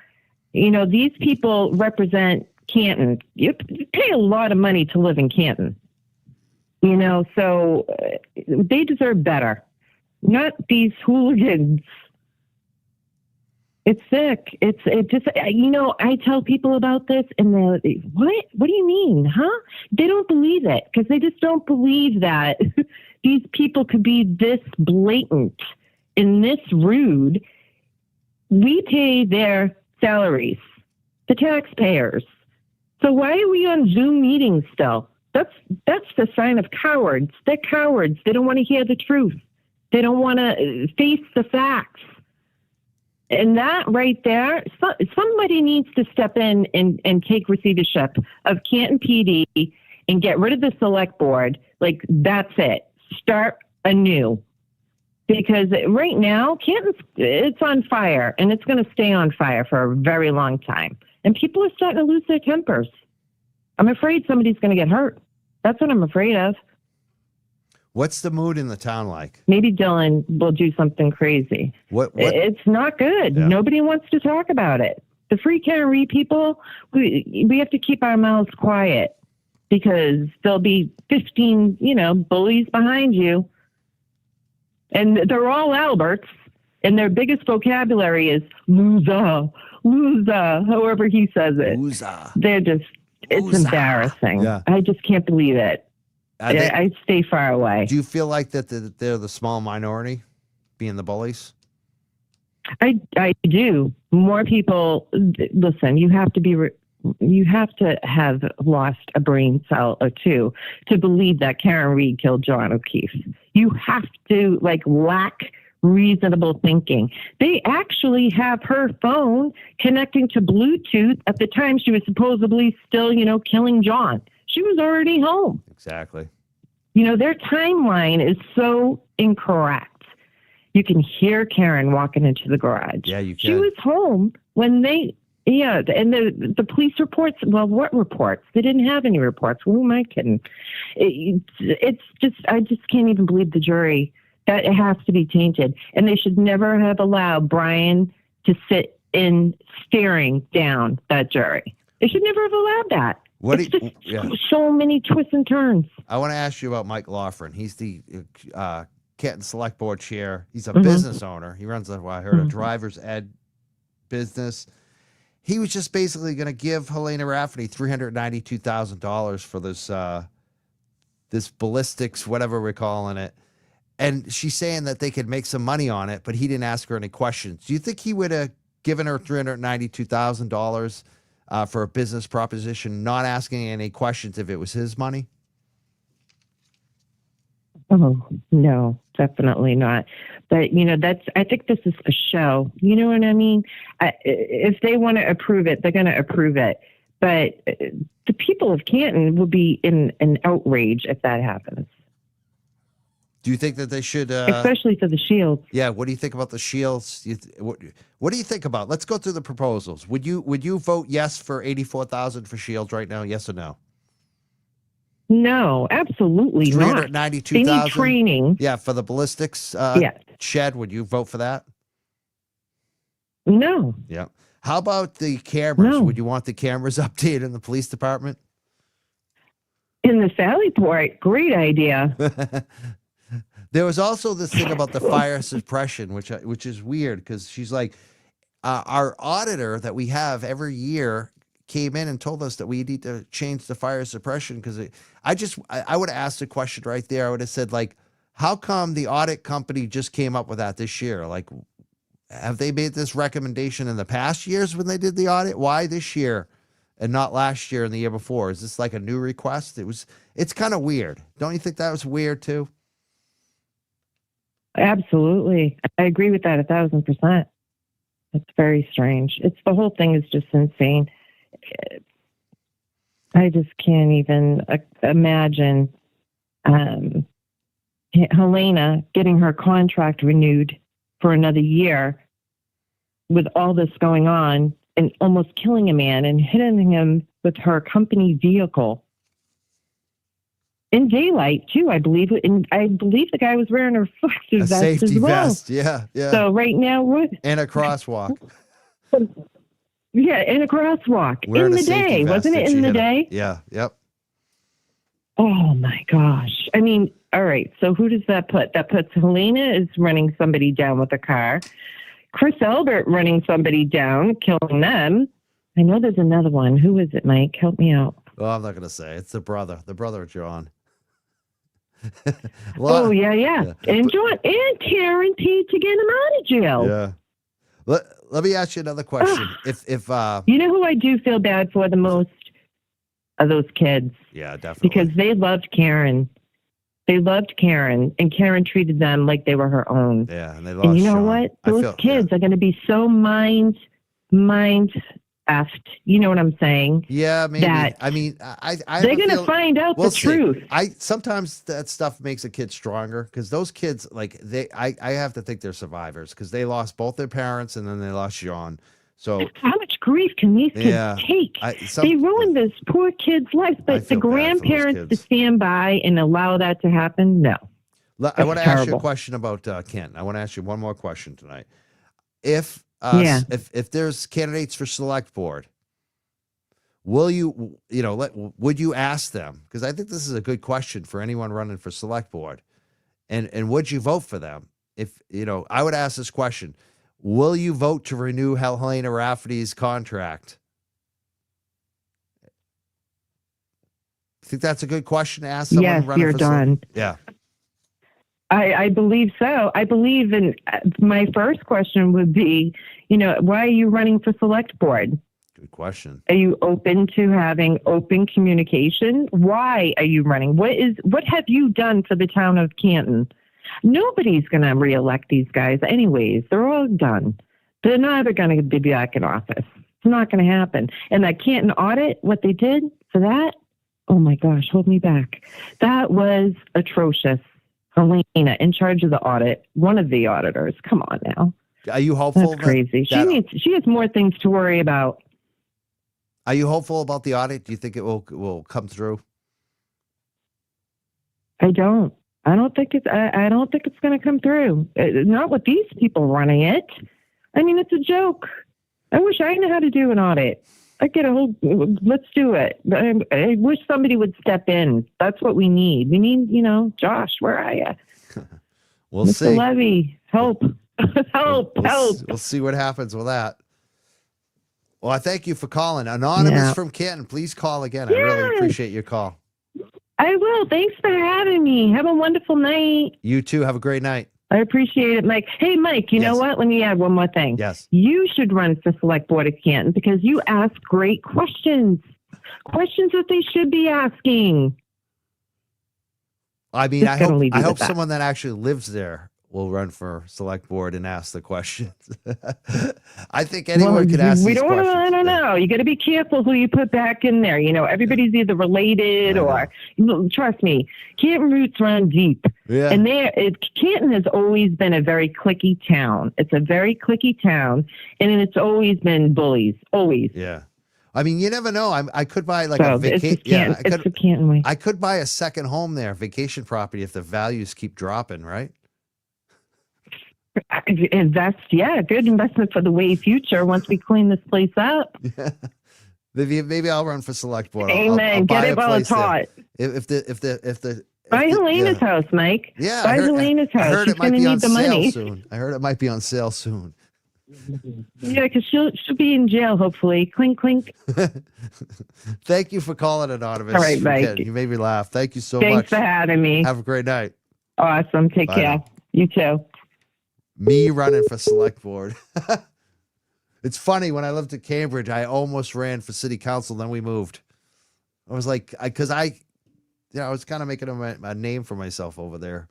[SPEAKER 9] These people represent Canton. You pay a lot of money to live in Canton. So they deserve better. Not these hooligans. It's sick. It just, I tell people about this and they're like, what? What do you mean? Huh? They don't believe it, because they just don't believe that these people could be this blatant and this rude. We pay their salaries, the taxpayers. So why are we on Zoom meetings still? That's the sign of cowards. They're cowards. They don't want to hear the truth. They don't want to face the facts. And that right there, somebody needs to step in and take receivership of Canton PD and get rid of the select board. Like, that's it. Start anew. Because right now, it's on fire, and it's going to stay on fire for a very long time. And people are starting to lose their tempers. I'm afraid somebody's going to get hurt. That's what I'm afraid of.
[SPEAKER 4] What's the mood in the town like?
[SPEAKER 9] Maybe Dylan will do something crazy.
[SPEAKER 4] What?
[SPEAKER 9] It's not good.
[SPEAKER 4] Yeah.
[SPEAKER 9] Nobody wants to talk about it. The free Karen Reed people, we have to keep our mouths quiet, because there'll be 15, bullies behind you. And they're all Alberts, and their biggest vocabulary is loser, however he says it.
[SPEAKER 4] Loser.
[SPEAKER 9] They're just, it's
[SPEAKER 4] Loser.
[SPEAKER 9] Embarrassing.
[SPEAKER 4] Yeah.
[SPEAKER 9] I just can't believe it. I stay far away.
[SPEAKER 4] Do you feel like that they're the small minority, being the bullies?
[SPEAKER 9] I do. More people, listen, you have to have lost a brain cell or two to believe that Karen Reed killed John O'Keefe. You have to lack reasonable thinking. They actually have her phone connecting to Bluetooth at the time she was supposedly still, killing John. She was already home.
[SPEAKER 4] Exactly.
[SPEAKER 9] Their timeline is so incorrect. You can hear Karen walking into the garage.
[SPEAKER 4] Yeah, you can.
[SPEAKER 9] She was home when and the police reports, well, what reports? They didn't have any reports. Who am I kidding? It's just, I just can't even believe the jury. That it has to be tainted. And they should never have allowed Brian to sit in staring down that jury. They should never have allowed that. So many twists and turns.
[SPEAKER 4] I want to ask you about Mike Laughlin. He's the Canton Select Board chair. He's a business owner. He runs a driver's ed business. He was just basically going to give Helena Rafferty $392,000 for this ballistics, whatever we're calling it. And she's saying that they could make some money on it, but he didn't ask her any questions. Do you think he would have giving her $392,000 for a business proposition, not asking any questions if it was his money?
[SPEAKER 9] Oh, no, definitely not. But, I think this is a show. You know what I mean? If they want to approve it, they're going to approve it. But the people of Canton will be in an outrage if that happens.
[SPEAKER 4] Do you think that they should,
[SPEAKER 9] especially for the Shields?
[SPEAKER 4] Yeah. What do you think about the Shields? What do you think about? Let's go through the proposals. Would you vote yes for 84,000 for Shields right now? Yes or no?
[SPEAKER 9] No, absolutely not.
[SPEAKER 4] 392,000.
[SPEAKER 9] They need training.
[SPEAKER 4] Yeah, for the ballistics shed. Would you vote for that?
[SPEAKER 9] No.
[SPEAKER 4] Yeah. How about the cameras?
[SPEAKER 9] No.
[SPEAKER 4] Would you want the cameras updated in the police department?
[SPEAKER 9] In the Sally Port, great idea.
[SPEAKER 4] There was also this thing about the fire suppression, which is weird because she's like, our auditor that we have every year came in and told us that we need to change the fire suppression because I would have asked the question right there. I would have said, like, how come the audit company just came up with that this year? Like, have they made this recommendation in the past years when they did the audit? Why this year and not last year and the year before? Is this like a new request? It's kind of weird. Don't you think that was weird too?
[SPEAKER 9] Absolutely. I agree with that 1,000%. It's very strange. The whole thing is just insane. I just can't even imagine Helena getting her contract renewed for another year with all this going on and almost killing a man and hitting him with her company vehicle in daylight too, I believe. And I believe the guy was wearing a reflective vest
[SPEAKER 4] safety
[SPEAKER 9] as well.
[SPEAKER 4] vest. Yeah.
[SPEAKER 9] So right now, what?
[SPEAKER 4] And a crosswalk.
[SPEAKER 9] Yeah, in a crosswalk.
[SPEAKER 4] Wearing
[SPEAKER 9] in
[SPEAKER 4] a
[SPEAKER 9] the
[SPEAKER 4] safety
[SPEAKER 9] day,
[SPEAKER 4] vest
[SPEAKER 9] wasn't
[SPEAKER 4] that
[SPEAKER 9] it?
[SPEAKER 4] she
[SPEAKER 9] In the
[SPEAKER 4] hit him.
[SPEAKER 9] day?
[SPEAKER 4] Yeah. Yep.
[SPEAKER 9] Oh my gosh. I mean, all right. So who does that put? That puts Helena is running somebody down with a car. Chris Albert running somebody down, killing them. I know there's another one. Who is it, Mike? Help me out.
[SPEAKER 4] Oh, I'm not going to say. It's the brother of John.
[SPEAKER 9] Oh, yeah. And John and Karen paid to get him out of jail.
[SPEAKER 4] Yeah. Let me ask you another question. If
[SPEAKER 9] you know who I do feel bad for the most? Are those kids.
[SPEAKER 4] Yeah, definitely.
[SPEAKER 9] Because they loved Karen. They loved Karen, and Karen treated them like they were her own.
[SPEAKER 4] Yeah, and they lost.
[SPEAKER 9] And you know
[SPEAKER 4] Sean.
[SPEAKER 9] what? Those kids are going to be so mind effed. You know what I'm saying?
[SPEAKER 4] Yeah, maybe.
[SPEAKER 9] That
[SPEAKER 4] I mean,
[SPEAKER 9] they're going to find out the truth.
[SPEAKER 4] Sometimes that stuff makes a kid stronger because those kids, like I have to think they're survivors because they lost both their parents and then they lost Sean. So
[SPEAKER 9] how much grief can these kids take? They ruined this poor kid's life, but the grandparents to stand by and allow that to happen, no.
[SPEAKER 4] I want to ask you a question about Kent. I want to ask you one more question tonight. If there's candidates for select board, will would you ask them? Because I think this is a good question for anyone running for select board. And would you vote for them? If I would ask this question. Will you vote to renew Helena Rafferty's contract? I think that's a good question to ask someone running
[SPEAKER 9] you're
[SPEAKER 4] for
[SPEAKER 9] done.
[SPEAKER 4] Yeah.
[SPEAKER 9] I believe so. I believe in my first question would be, why are you running for select board?
[SPEAKER 4] Good question.
[SPEAKER 9] Are you open to having open communication? Why are you running? What have you done for the town of Canton? Nobody's going to reelect these guys anyways. They're all done. They're never going to be back in office. It's not going to happen. And that Canton audit, what they did for that, oh my gosh, hold me back. That was atrocious. Helena, in charge of the audit, one of the auditors. Come on now.
[SPEAKER 4] Are you hopeful?
[SPEAKER 9] That's crazy. She has more things to worry about.
[SPEAKER 4] Are you hopeful about the audit? Do you think it will come through?
[SPEAKER 9] I don't think it's going to come through. Not with these people running it. I mean, it's a joke. I wish I knew how to do an audit. I get let's do it. I wish somebody would step in. That's what we need. We need, Josh, where are you?
[SPEAKER 4] We'll
[SPEAKER 9] Mr.
[SPEAKER 4] see.
[SPEAKER 9] Levy, help. help.
[SPEAKER 4] We'll see what happens with that. Well, I thank you for calling. Anonymous from Canton, please call again. I really appreciate your call.
[SPEAKER 9] I will. Thanks for having me. Have a wonderful night.
[SPEAKER 4] You too. Have a great night.
[SPEAKER 9] I appreciate it, Mike. Hey, Mike, you know
[SPEAKER 4] Yes.
[SPEAKER 9] what? Let me add one more thing.
[SPEAKER 4] Yes.
[SPEAKER 9] You should run for select board of Canton because you ask great questions. Questions that they should be asking.
[SPEAKER 4] I mean,
[SPEAKER 9] Just gonna leave
[SPEAKER 4] I
[SPEAKER 9] you
[SPEAKER 4] hope
[SPEAKER 9] with that.
[SPEAKER 4] someone that actually lives there will run for select board and ask the questions. I think anyone could ask
[SPEAKER 9] we
[SPEAKER 4] these
[SPEAKER 9] don't wanna,
[SPEAKER 4] questions.
[SPEAKER 9] I don't know. You got to be careful who you put back in there. You know, everybody's either related
[SPEAKER 4] I
[SPEAKER 9] or, trust me, Canton roots run deep.
[SPEAKER 4] Yeah.
[SPEAKER 9] And Canton has always been a very cliquey town. It's a very cliquey town, and it's always been bullies, always.
[SPEAKER 4] Yeah. I mean, you never know. I could buy like
[SPEAKER 9] So
[SPEAKER 4] a
[SPEAKER 9] it's
[SPEAKER 4] vacation.
[SPEAKER 9] just
[SPEAKER 4] Yeah,
[SPEAKER 9] Canton, it's the Canton way.
[SPEAKER 4] I could buy a second home there, vacation property, if the values keep dropping, right?
[SPEAKER 9] Invest, good investment for the way future once we clean this place up.
[SPEAKER 4] Maybe I'll run for select board. I'll
[SPEAKER 9] Amen.
[SPEAKER 4] buy
[SPEAKER 9] Get
[SPEAKER 4] a
[SPEAKER 9] it while
[SPEAKER 4] place
[SPEAKER 9] it's
[SPEAKER 4] there.
[SPEAKER 9] hot.
[SPEAKER 4] If
[SPEAKER 9] Buy Helena's house, Mike.
[SPEAKER 4] Yeah,
[SPEAKER 9] Buy Helena's
[SPEAKER 4] I
[SPEAKER 9] house.
[SPEAKER 4] heard
[SPEAKER 9] She's
[SPEAKER 4] it might
[SPEAKER 9] going
[SPEAKER 4] be
[SPEAKER 9] to
[SPEAKER 4] on
[SPEAKER 9] need the
[SPEAKER 4] sale
[SPEAKER 9] money.
[SPEAKER 4] soon. I heard it might be on sale soon.
[SPEAKER 9] Yeah, because she'll be in jail, hopefully. Clink, clink.
[SPEAKER 4] Thank you for calling, Anonymous.
[SPEAKER 9] All right, Mike.
[SPEAKER 4] Again, you made me laugh. Thank you so
[SPEAKER 9] Thanks
[SPEAKER 4] much.
[SPEAKER 9] for having me.
[SPEAKER 4] Have a great night.
[SPEAKER 9] Awesome. Take
[SPEAKER 4] Bye
[SPEAKER 9] care.
[SPEAKER 4] now.
[SPEAKER 9] You too.
[SPEAKER 4] Me running for select board. It's funny, when I lived in Cambridge, I almost ran for city council, then we moved. I was like, I was kind of making a name for myself over there.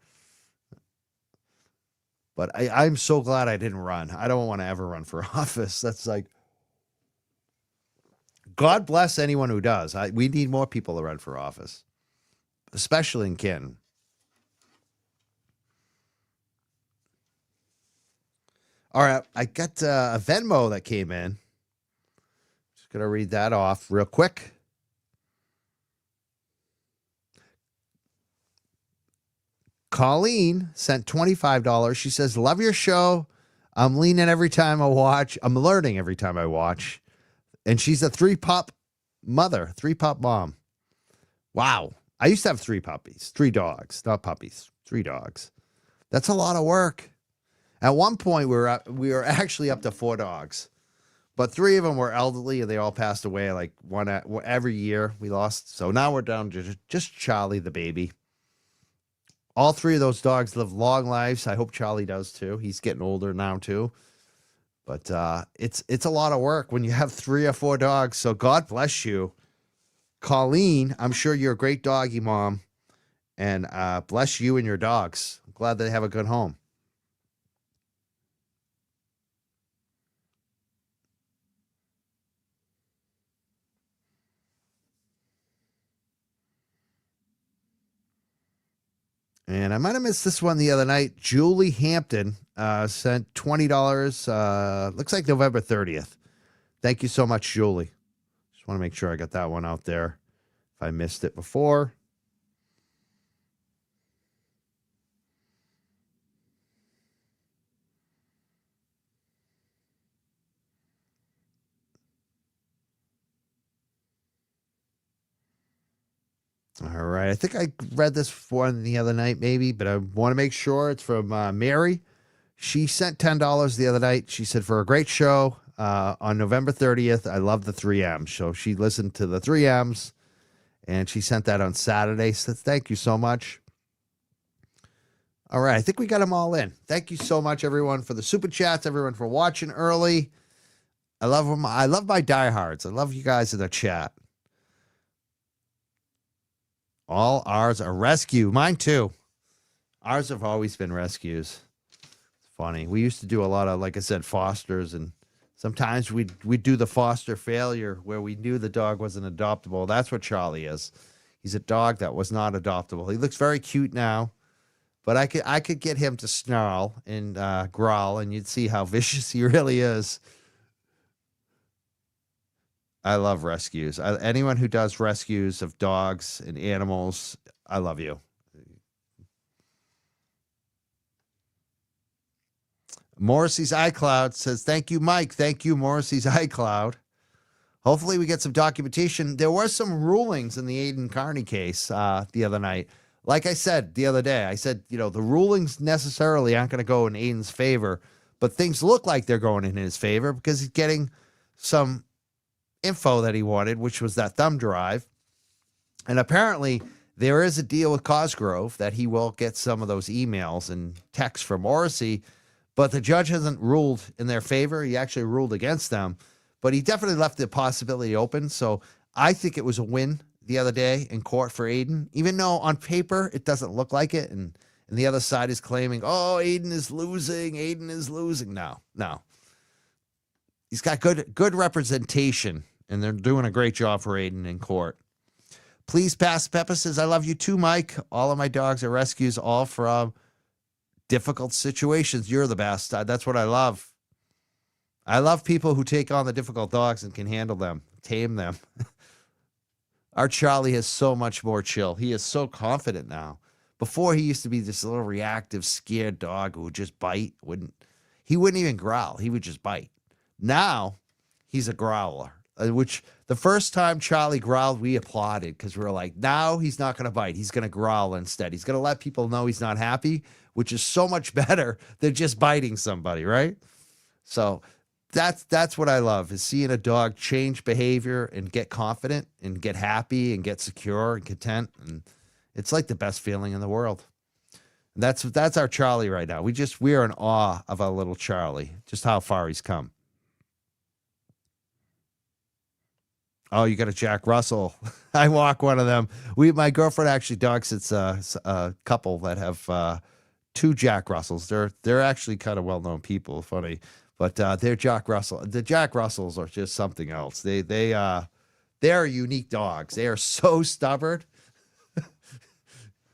[SPEAKER 4] But I'm so glad I didn't run. I don't want to ever run for office. That's like, God bless anyone who does. We need more people to run for office, especially in Canton. All right, I got a Venmo that came in. Just going to read that off real quick. Colleen sent $25. She says, love your show. I'm leaning every time I watch. I'm learning every time I watch. And she's a 3-pup mother, 3-pup mom. Wow. I used to have 3 puppies, 3 dogs, not puppies, 3 dogs. That's a lot of work. At one point, we were actually up to 4 dogs, but 3 of them were elderly and they all passed away like one every year we lost. So now we're down to just Charlie, the baby. All 3 of those dogs live long lives. I hope Charlie does too. He's getting older now too. But it's a lot of work when you have 3 or 4 dogs. So God bless you, Colleen. I'm sure you're a great doggy mom, and bless you and your dogs. I'm glad they have a good home. And I might have missed this one the other night. Julie Hampton sent $20. Looks like November 30th. Thank you so much, Julie. Just want to make sure I got that one out there if I missed it before. All right. I think I read this one the other night, maybe, but I want to make sure it's from Mary. She sent $10 the other night. She said, for a great show on November 30th, I love the 3Ms. So she listened to the 3Ms, and she sent that on Saturday. So thank you so much. All right. I think we got them all in. Thank you so much, everyone, for the super chats, everyone for watching early. I love them. I love my diehards. I love you guys in the chat. All ours are rescue. Mine too. Ours have always been rescues. It's funny. We used to do a lot of, like I said, fosters, and sometimes we'd do the foster failure where we knew the dog wasn't adoptable. That's what Charlie is. He's a dog that was not adoptable. He looks very cute now, but I could get him to snarl and growl, and you'd see how vicious he really is. I love rescues. Anyone who does rescues of dogs and animals, I love you. Morrissey's iCloud says, thank you, Mike. Thank you, Morrissey's iCloud. Hopefully we get some documentation. There were some rulings in the Aiden Carney case the other night. Like I said the other day, I said, the rulings necessarily aren't going to go in Aiden's favor, but things look like they're going in his favor because he's getting some info that he wanted, which was that thumb drive. And apparently There is a deal with Cosgrove that he will get some of those emails and texts from Morrissey, but the judge hasn't ruled in their favor. He actually ruled against them, but he definitely left the possibility open. So I think it was a win the other day in court for Aiden, even though on paper it doesn't look like it. And the other side is claiming, oh, Aiden is losing. Aiden is losing. No. He's got good representation, and they're doing a great job for Aiden in court. Please pass. Pepper says, I love you too, Mike. All of my dogs are rescues, all from difficult situations. You're the best. That's what I love. I love people who take on the difficult dogs and can handle them, tame them. Our Charlie has so much more chill. He is so confident now. Before, he used to be this little reactive, scared dog who would just bite. He wouldn't even growl. He would just bite. Now, he's a growler, which the first time Charlie growled, we applauded because we were like, now he's not going to bite. He's going to growl instead. He's going to let people know he's not happy, which is so much better than just biting somebody, right? So that's what I love, is seeing a dog change behavior and get confident and get happy and get secure and content. And it's like the best feeling in the world. And that's our Charlie right now. We are in awe of our little Charlie, just how far he's come. Oh, you got a Jack Russell. I walk one of them. My girlfriend actually dog sits a couple that have 2 Jack Russells. They're actually kind of well-known people, funny, but they're Jack Russell. The Jack Russells are just something else. They're unique dogs. They are so stubborn.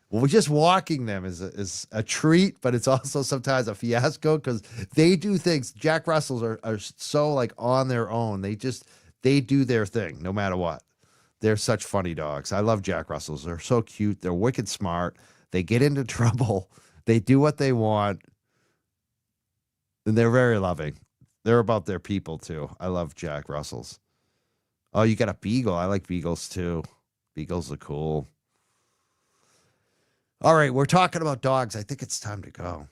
[SPEAKER 4] Well, just walking them is a treat, but it's also sometimes a fiasco because they do things. Jack Russells are so like on their own. They do their thing no matter what. They're such funny dogs. I love Jack Russells. They're so cute. They're wicked smart. They get into trouble. They do what they want. And they're very loving. They're about their people too. I love Jack Russells. Oh, you got a beagle. I like beagles too. Beagles are cool. All right, we're talking about dogs. I think it's time to go.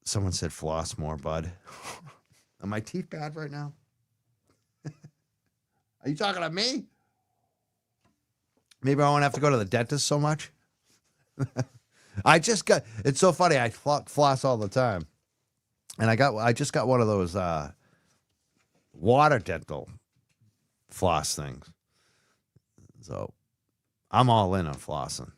[SPEAKER 4] Someone said floss more, bud. Are my teeth bad right now? Are you talking to me? Maybe I won't have to go to the dentist so much. It's so funny. I floss all the time. And I just got one of those water dental floss things. So I'm all in on flossing.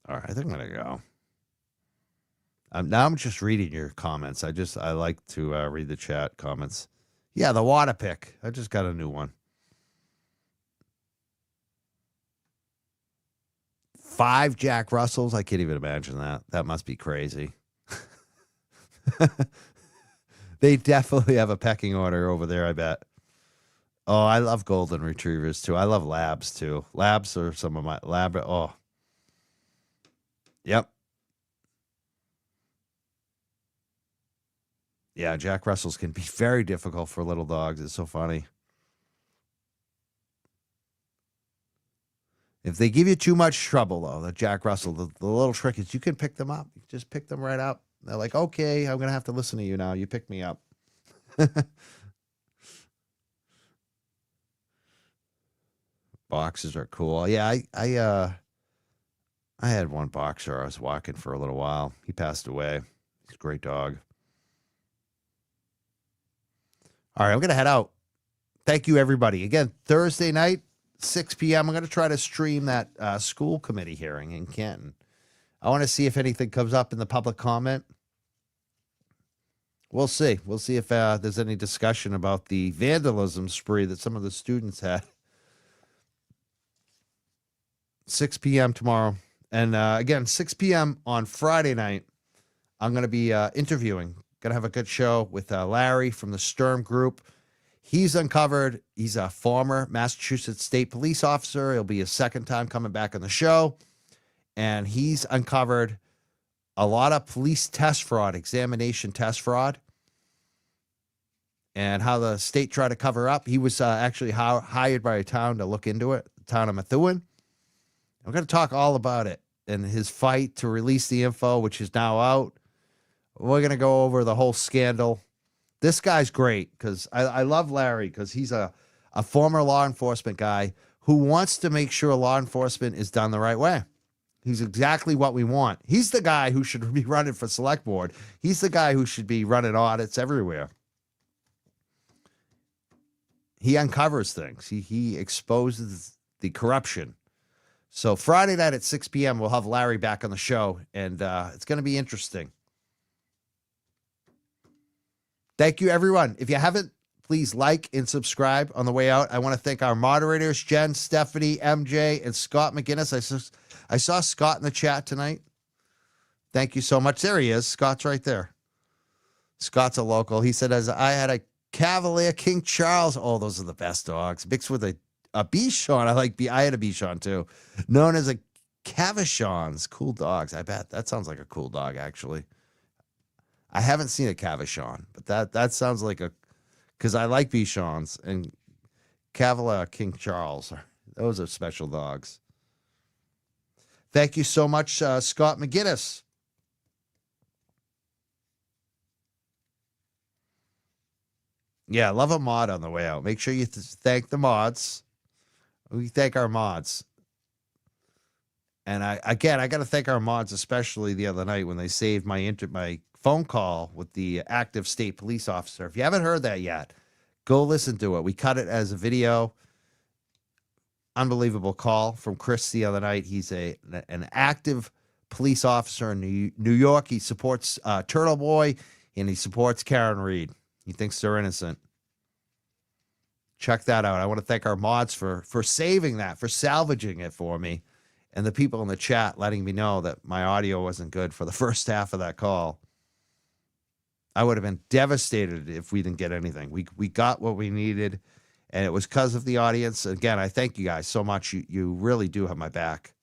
[SPEAKER 4] All right, I think I'm gonna go. Now I'm just reading your comments. I like to read the chat comments. Yeah, the water pick. I just got a new one. 5 Jack Russells. I can't even imagine that. That must be crazy. They definitely have a pecking order over there, I bet. Oh, I love golden retrievers too. I love labs too. Labs are some of my lab. Oh, yep. Yeah, Jack Russells can be very difficult for little dogs. It's so funny. If they give you too much trouble, though, the Jack Russell, the little trick is you can pick them up. You just pick them right up. They're like, okay, I'm going to have to listen to you now. You pick me up. Boxers are cool. Yeah, I had one boxer I was walking for a little while. He passed away. He's a great dog. All right, I'm going to head out. Thank you, everybody. Again, Thursday night, 6 p.m., I'm going to try to stream that school committee hearing in Canton. I want to see if anything comes up in the public comment. We'll see. We'll see if there's any discussion about the vandalism spree that some of the students had. 6 p.m. tomorrow. And again, 6 p.m. on Friday night, I'm going to be interviewing. Going to have a good show with Larry from the Sturm Group. He's a former Massachusetts State Police officer. It'll be his second time coming back on the show. And he's uncovered a lot of police test fraud, examination test fraud, and how the state tried to cover up. He was actually hired by a town to look into it, the town of Methuen. I'm going to talk all about it and his fight to release the info, which is now out. We're going to go over the whole scandal. This guy's great because I love Larry because he's a former law enforcement guy who wants to make sure law enforcement is done the right way. He's exactly what we want. He's the guy who should be running for select board. He's the guy who should be running audits everywhere. He uncovers things. He exposes the corruption. So Friday night at 6 p.m., we'll have Larry back on the show, and it's going to be interesting. Thank you, everyone. If you haven't, please like and subscribe on the way out. I want to thank our moderators, Jen, Stephanie, MJ, and Scott McGinnis. I saw Scott in the chat tonight. Thank you so much. There he is. Scott's right there. Scott's a local. He said, as I had a Cavalier King Charles. Oh, those are the best dogs. Mixed with a Bichon. I had a Bichon too. Known as a Cavachons. Cool dogs. I bet. That sounds like a cool dog, actually. I haven't seen a Cavachon, but that sounds like a, because I like Bichons, and Cavalier King Charles. Those are special dogs. Thank you so much, Scott McGinnis. Yeah, love a mod on the way out. Make sure you thank the mods. We thank our mods. And I got to thank our mods, especially the other night when they saved my phone call with the active state police officer. If you haven't heard that yet, go listen to it. We cut it as a video. Unbelievable call from Chris the other night. He's an active police officer in New York. He supports Turtle Boy, and he supports Karen Reed. He thinks they're innocent. Check that out. I want to thank our mods for saving that, for salvaging it for me, and the people in the chat letting me know that my audio wasn't good for the first half of that call. I would have been devastated if we didn't get anything. We got what we needed, and it was because of the audience. Again, I thank you guys so much. You really do have my back.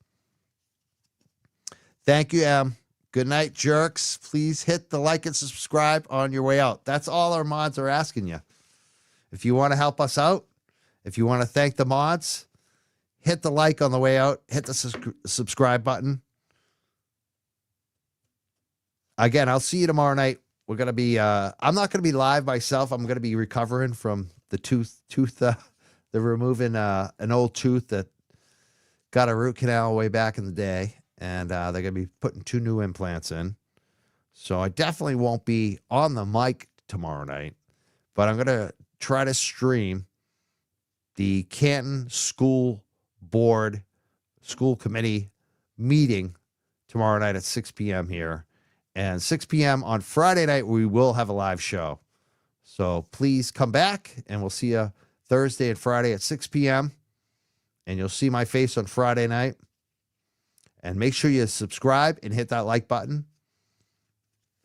[SPEAKER 4] Thank you, Em. Good night, jerks. Please hit the like and subscribe on your way out. That's all our mods are asking you. If you want to help us out, if you want to thank the mods, hit the like on the way out. Hit the subscribe button. Again, I'll see you tomorrow night. We're going to be, I'm not going to be live myself. I'm going to be recovering from the they're removing an old tooth that got a root canal way back in the day. And they're going to be putting 2 new implants in. So I definitely won't be on the mic tomorrow night, but I'm going to try to stream the Canton School Committee meeting tomorrow night at 6 p.m. here. And 6 p.m. on Friday night, we will have a live show. So please come back, and we'll see you Thursday and Friday at 6 p.m. And you'll see my face on Friday night. And make sure you subscribe and hit that like button.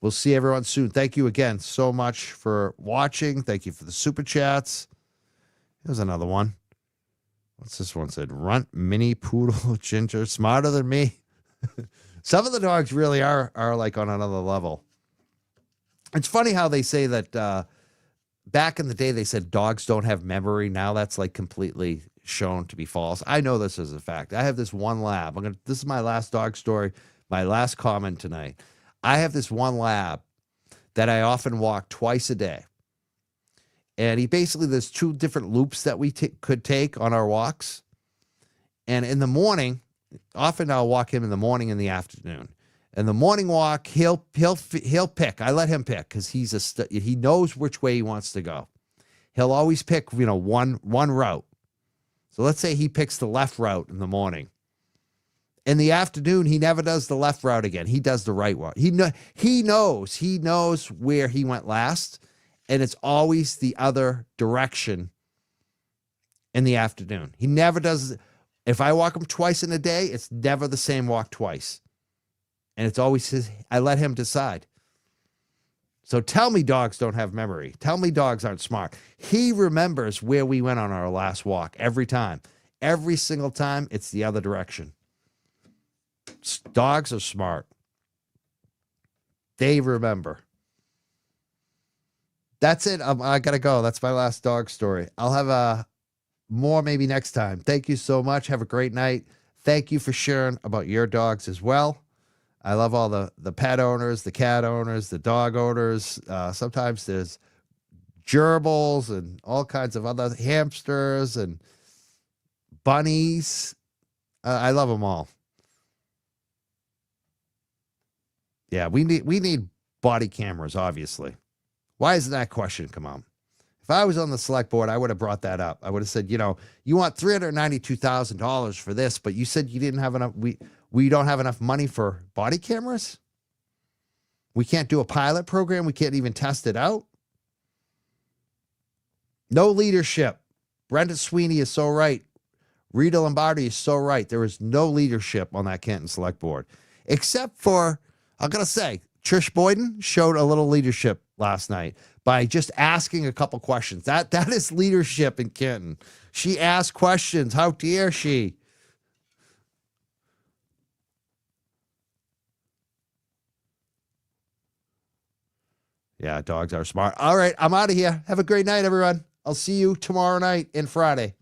[SPEAKER 4] We'll see everyone soon. Thank you again so much for watching. Thank you for the super chats. Here's another one. What's this one said? Runt, mini, poodle, ginger, smarter than me. Some of the dogs really are like on another level. It's funny how they say that back in the day they said dogs don't have memory. Now that's like completely shown to be false. I know this is a fact. I have this one lab. This is my last dog story, my last comment tonight. I have this one lab that I often walk twice a day. And there's 2 different loops that we could take on our walks. And in the morning, often I'll walk him in the morning and the afternoon. In the morning walk, he'll pick. I let him pick because he knows which way he wants to go. He'll always pick, one route. So let's say he picks the left route in the morning. In the afternoon, he never does the left route again. He does the right route. He knows where he went last, and it's always the other direction in the afternoon. He never does. If I walk him twice in a day, it's never the same walk twice. And it's always I let him decide. So tell me dogs don't have memory. Tell me dogs aren't smart. He remembers where we went on our last walk every time. Every single time, it's the other direction. Dogs are smart. They remember. That's it. I got to go. That's my last dog story. I'll have more maybe next time. Thank you so much. Have a great night. Thank you for sharing about your dogs as well. I love all the pet owners, the cat owners, the dog owners. Sometimes there's gerbils and all kinds of other hamsters and bunnies. I love them all. Yeah, we need body cameras, obviously. Why isn't that question come on? If I was on the select board, I would have brought that up. I would have said, you know, you want $392,000 for this, but you said you didn't have enough. We don't have enough money for body cameras. We can't do a pilot program. We can't even test it out. No leadership. Brenda Sweeney is so right. Rita Lombardi is so right. There is no leadership on that Canton Select Board, except for, I'm going to say, Trish Boyden showed a little leadership last night by just asking a couple questions. That is leadership in Canton. She asked questions. How dare she? Yeah, dogs are smart. All right, I'm out of here. Have a great night, everyone. I'll see you tomorrow night and Friday.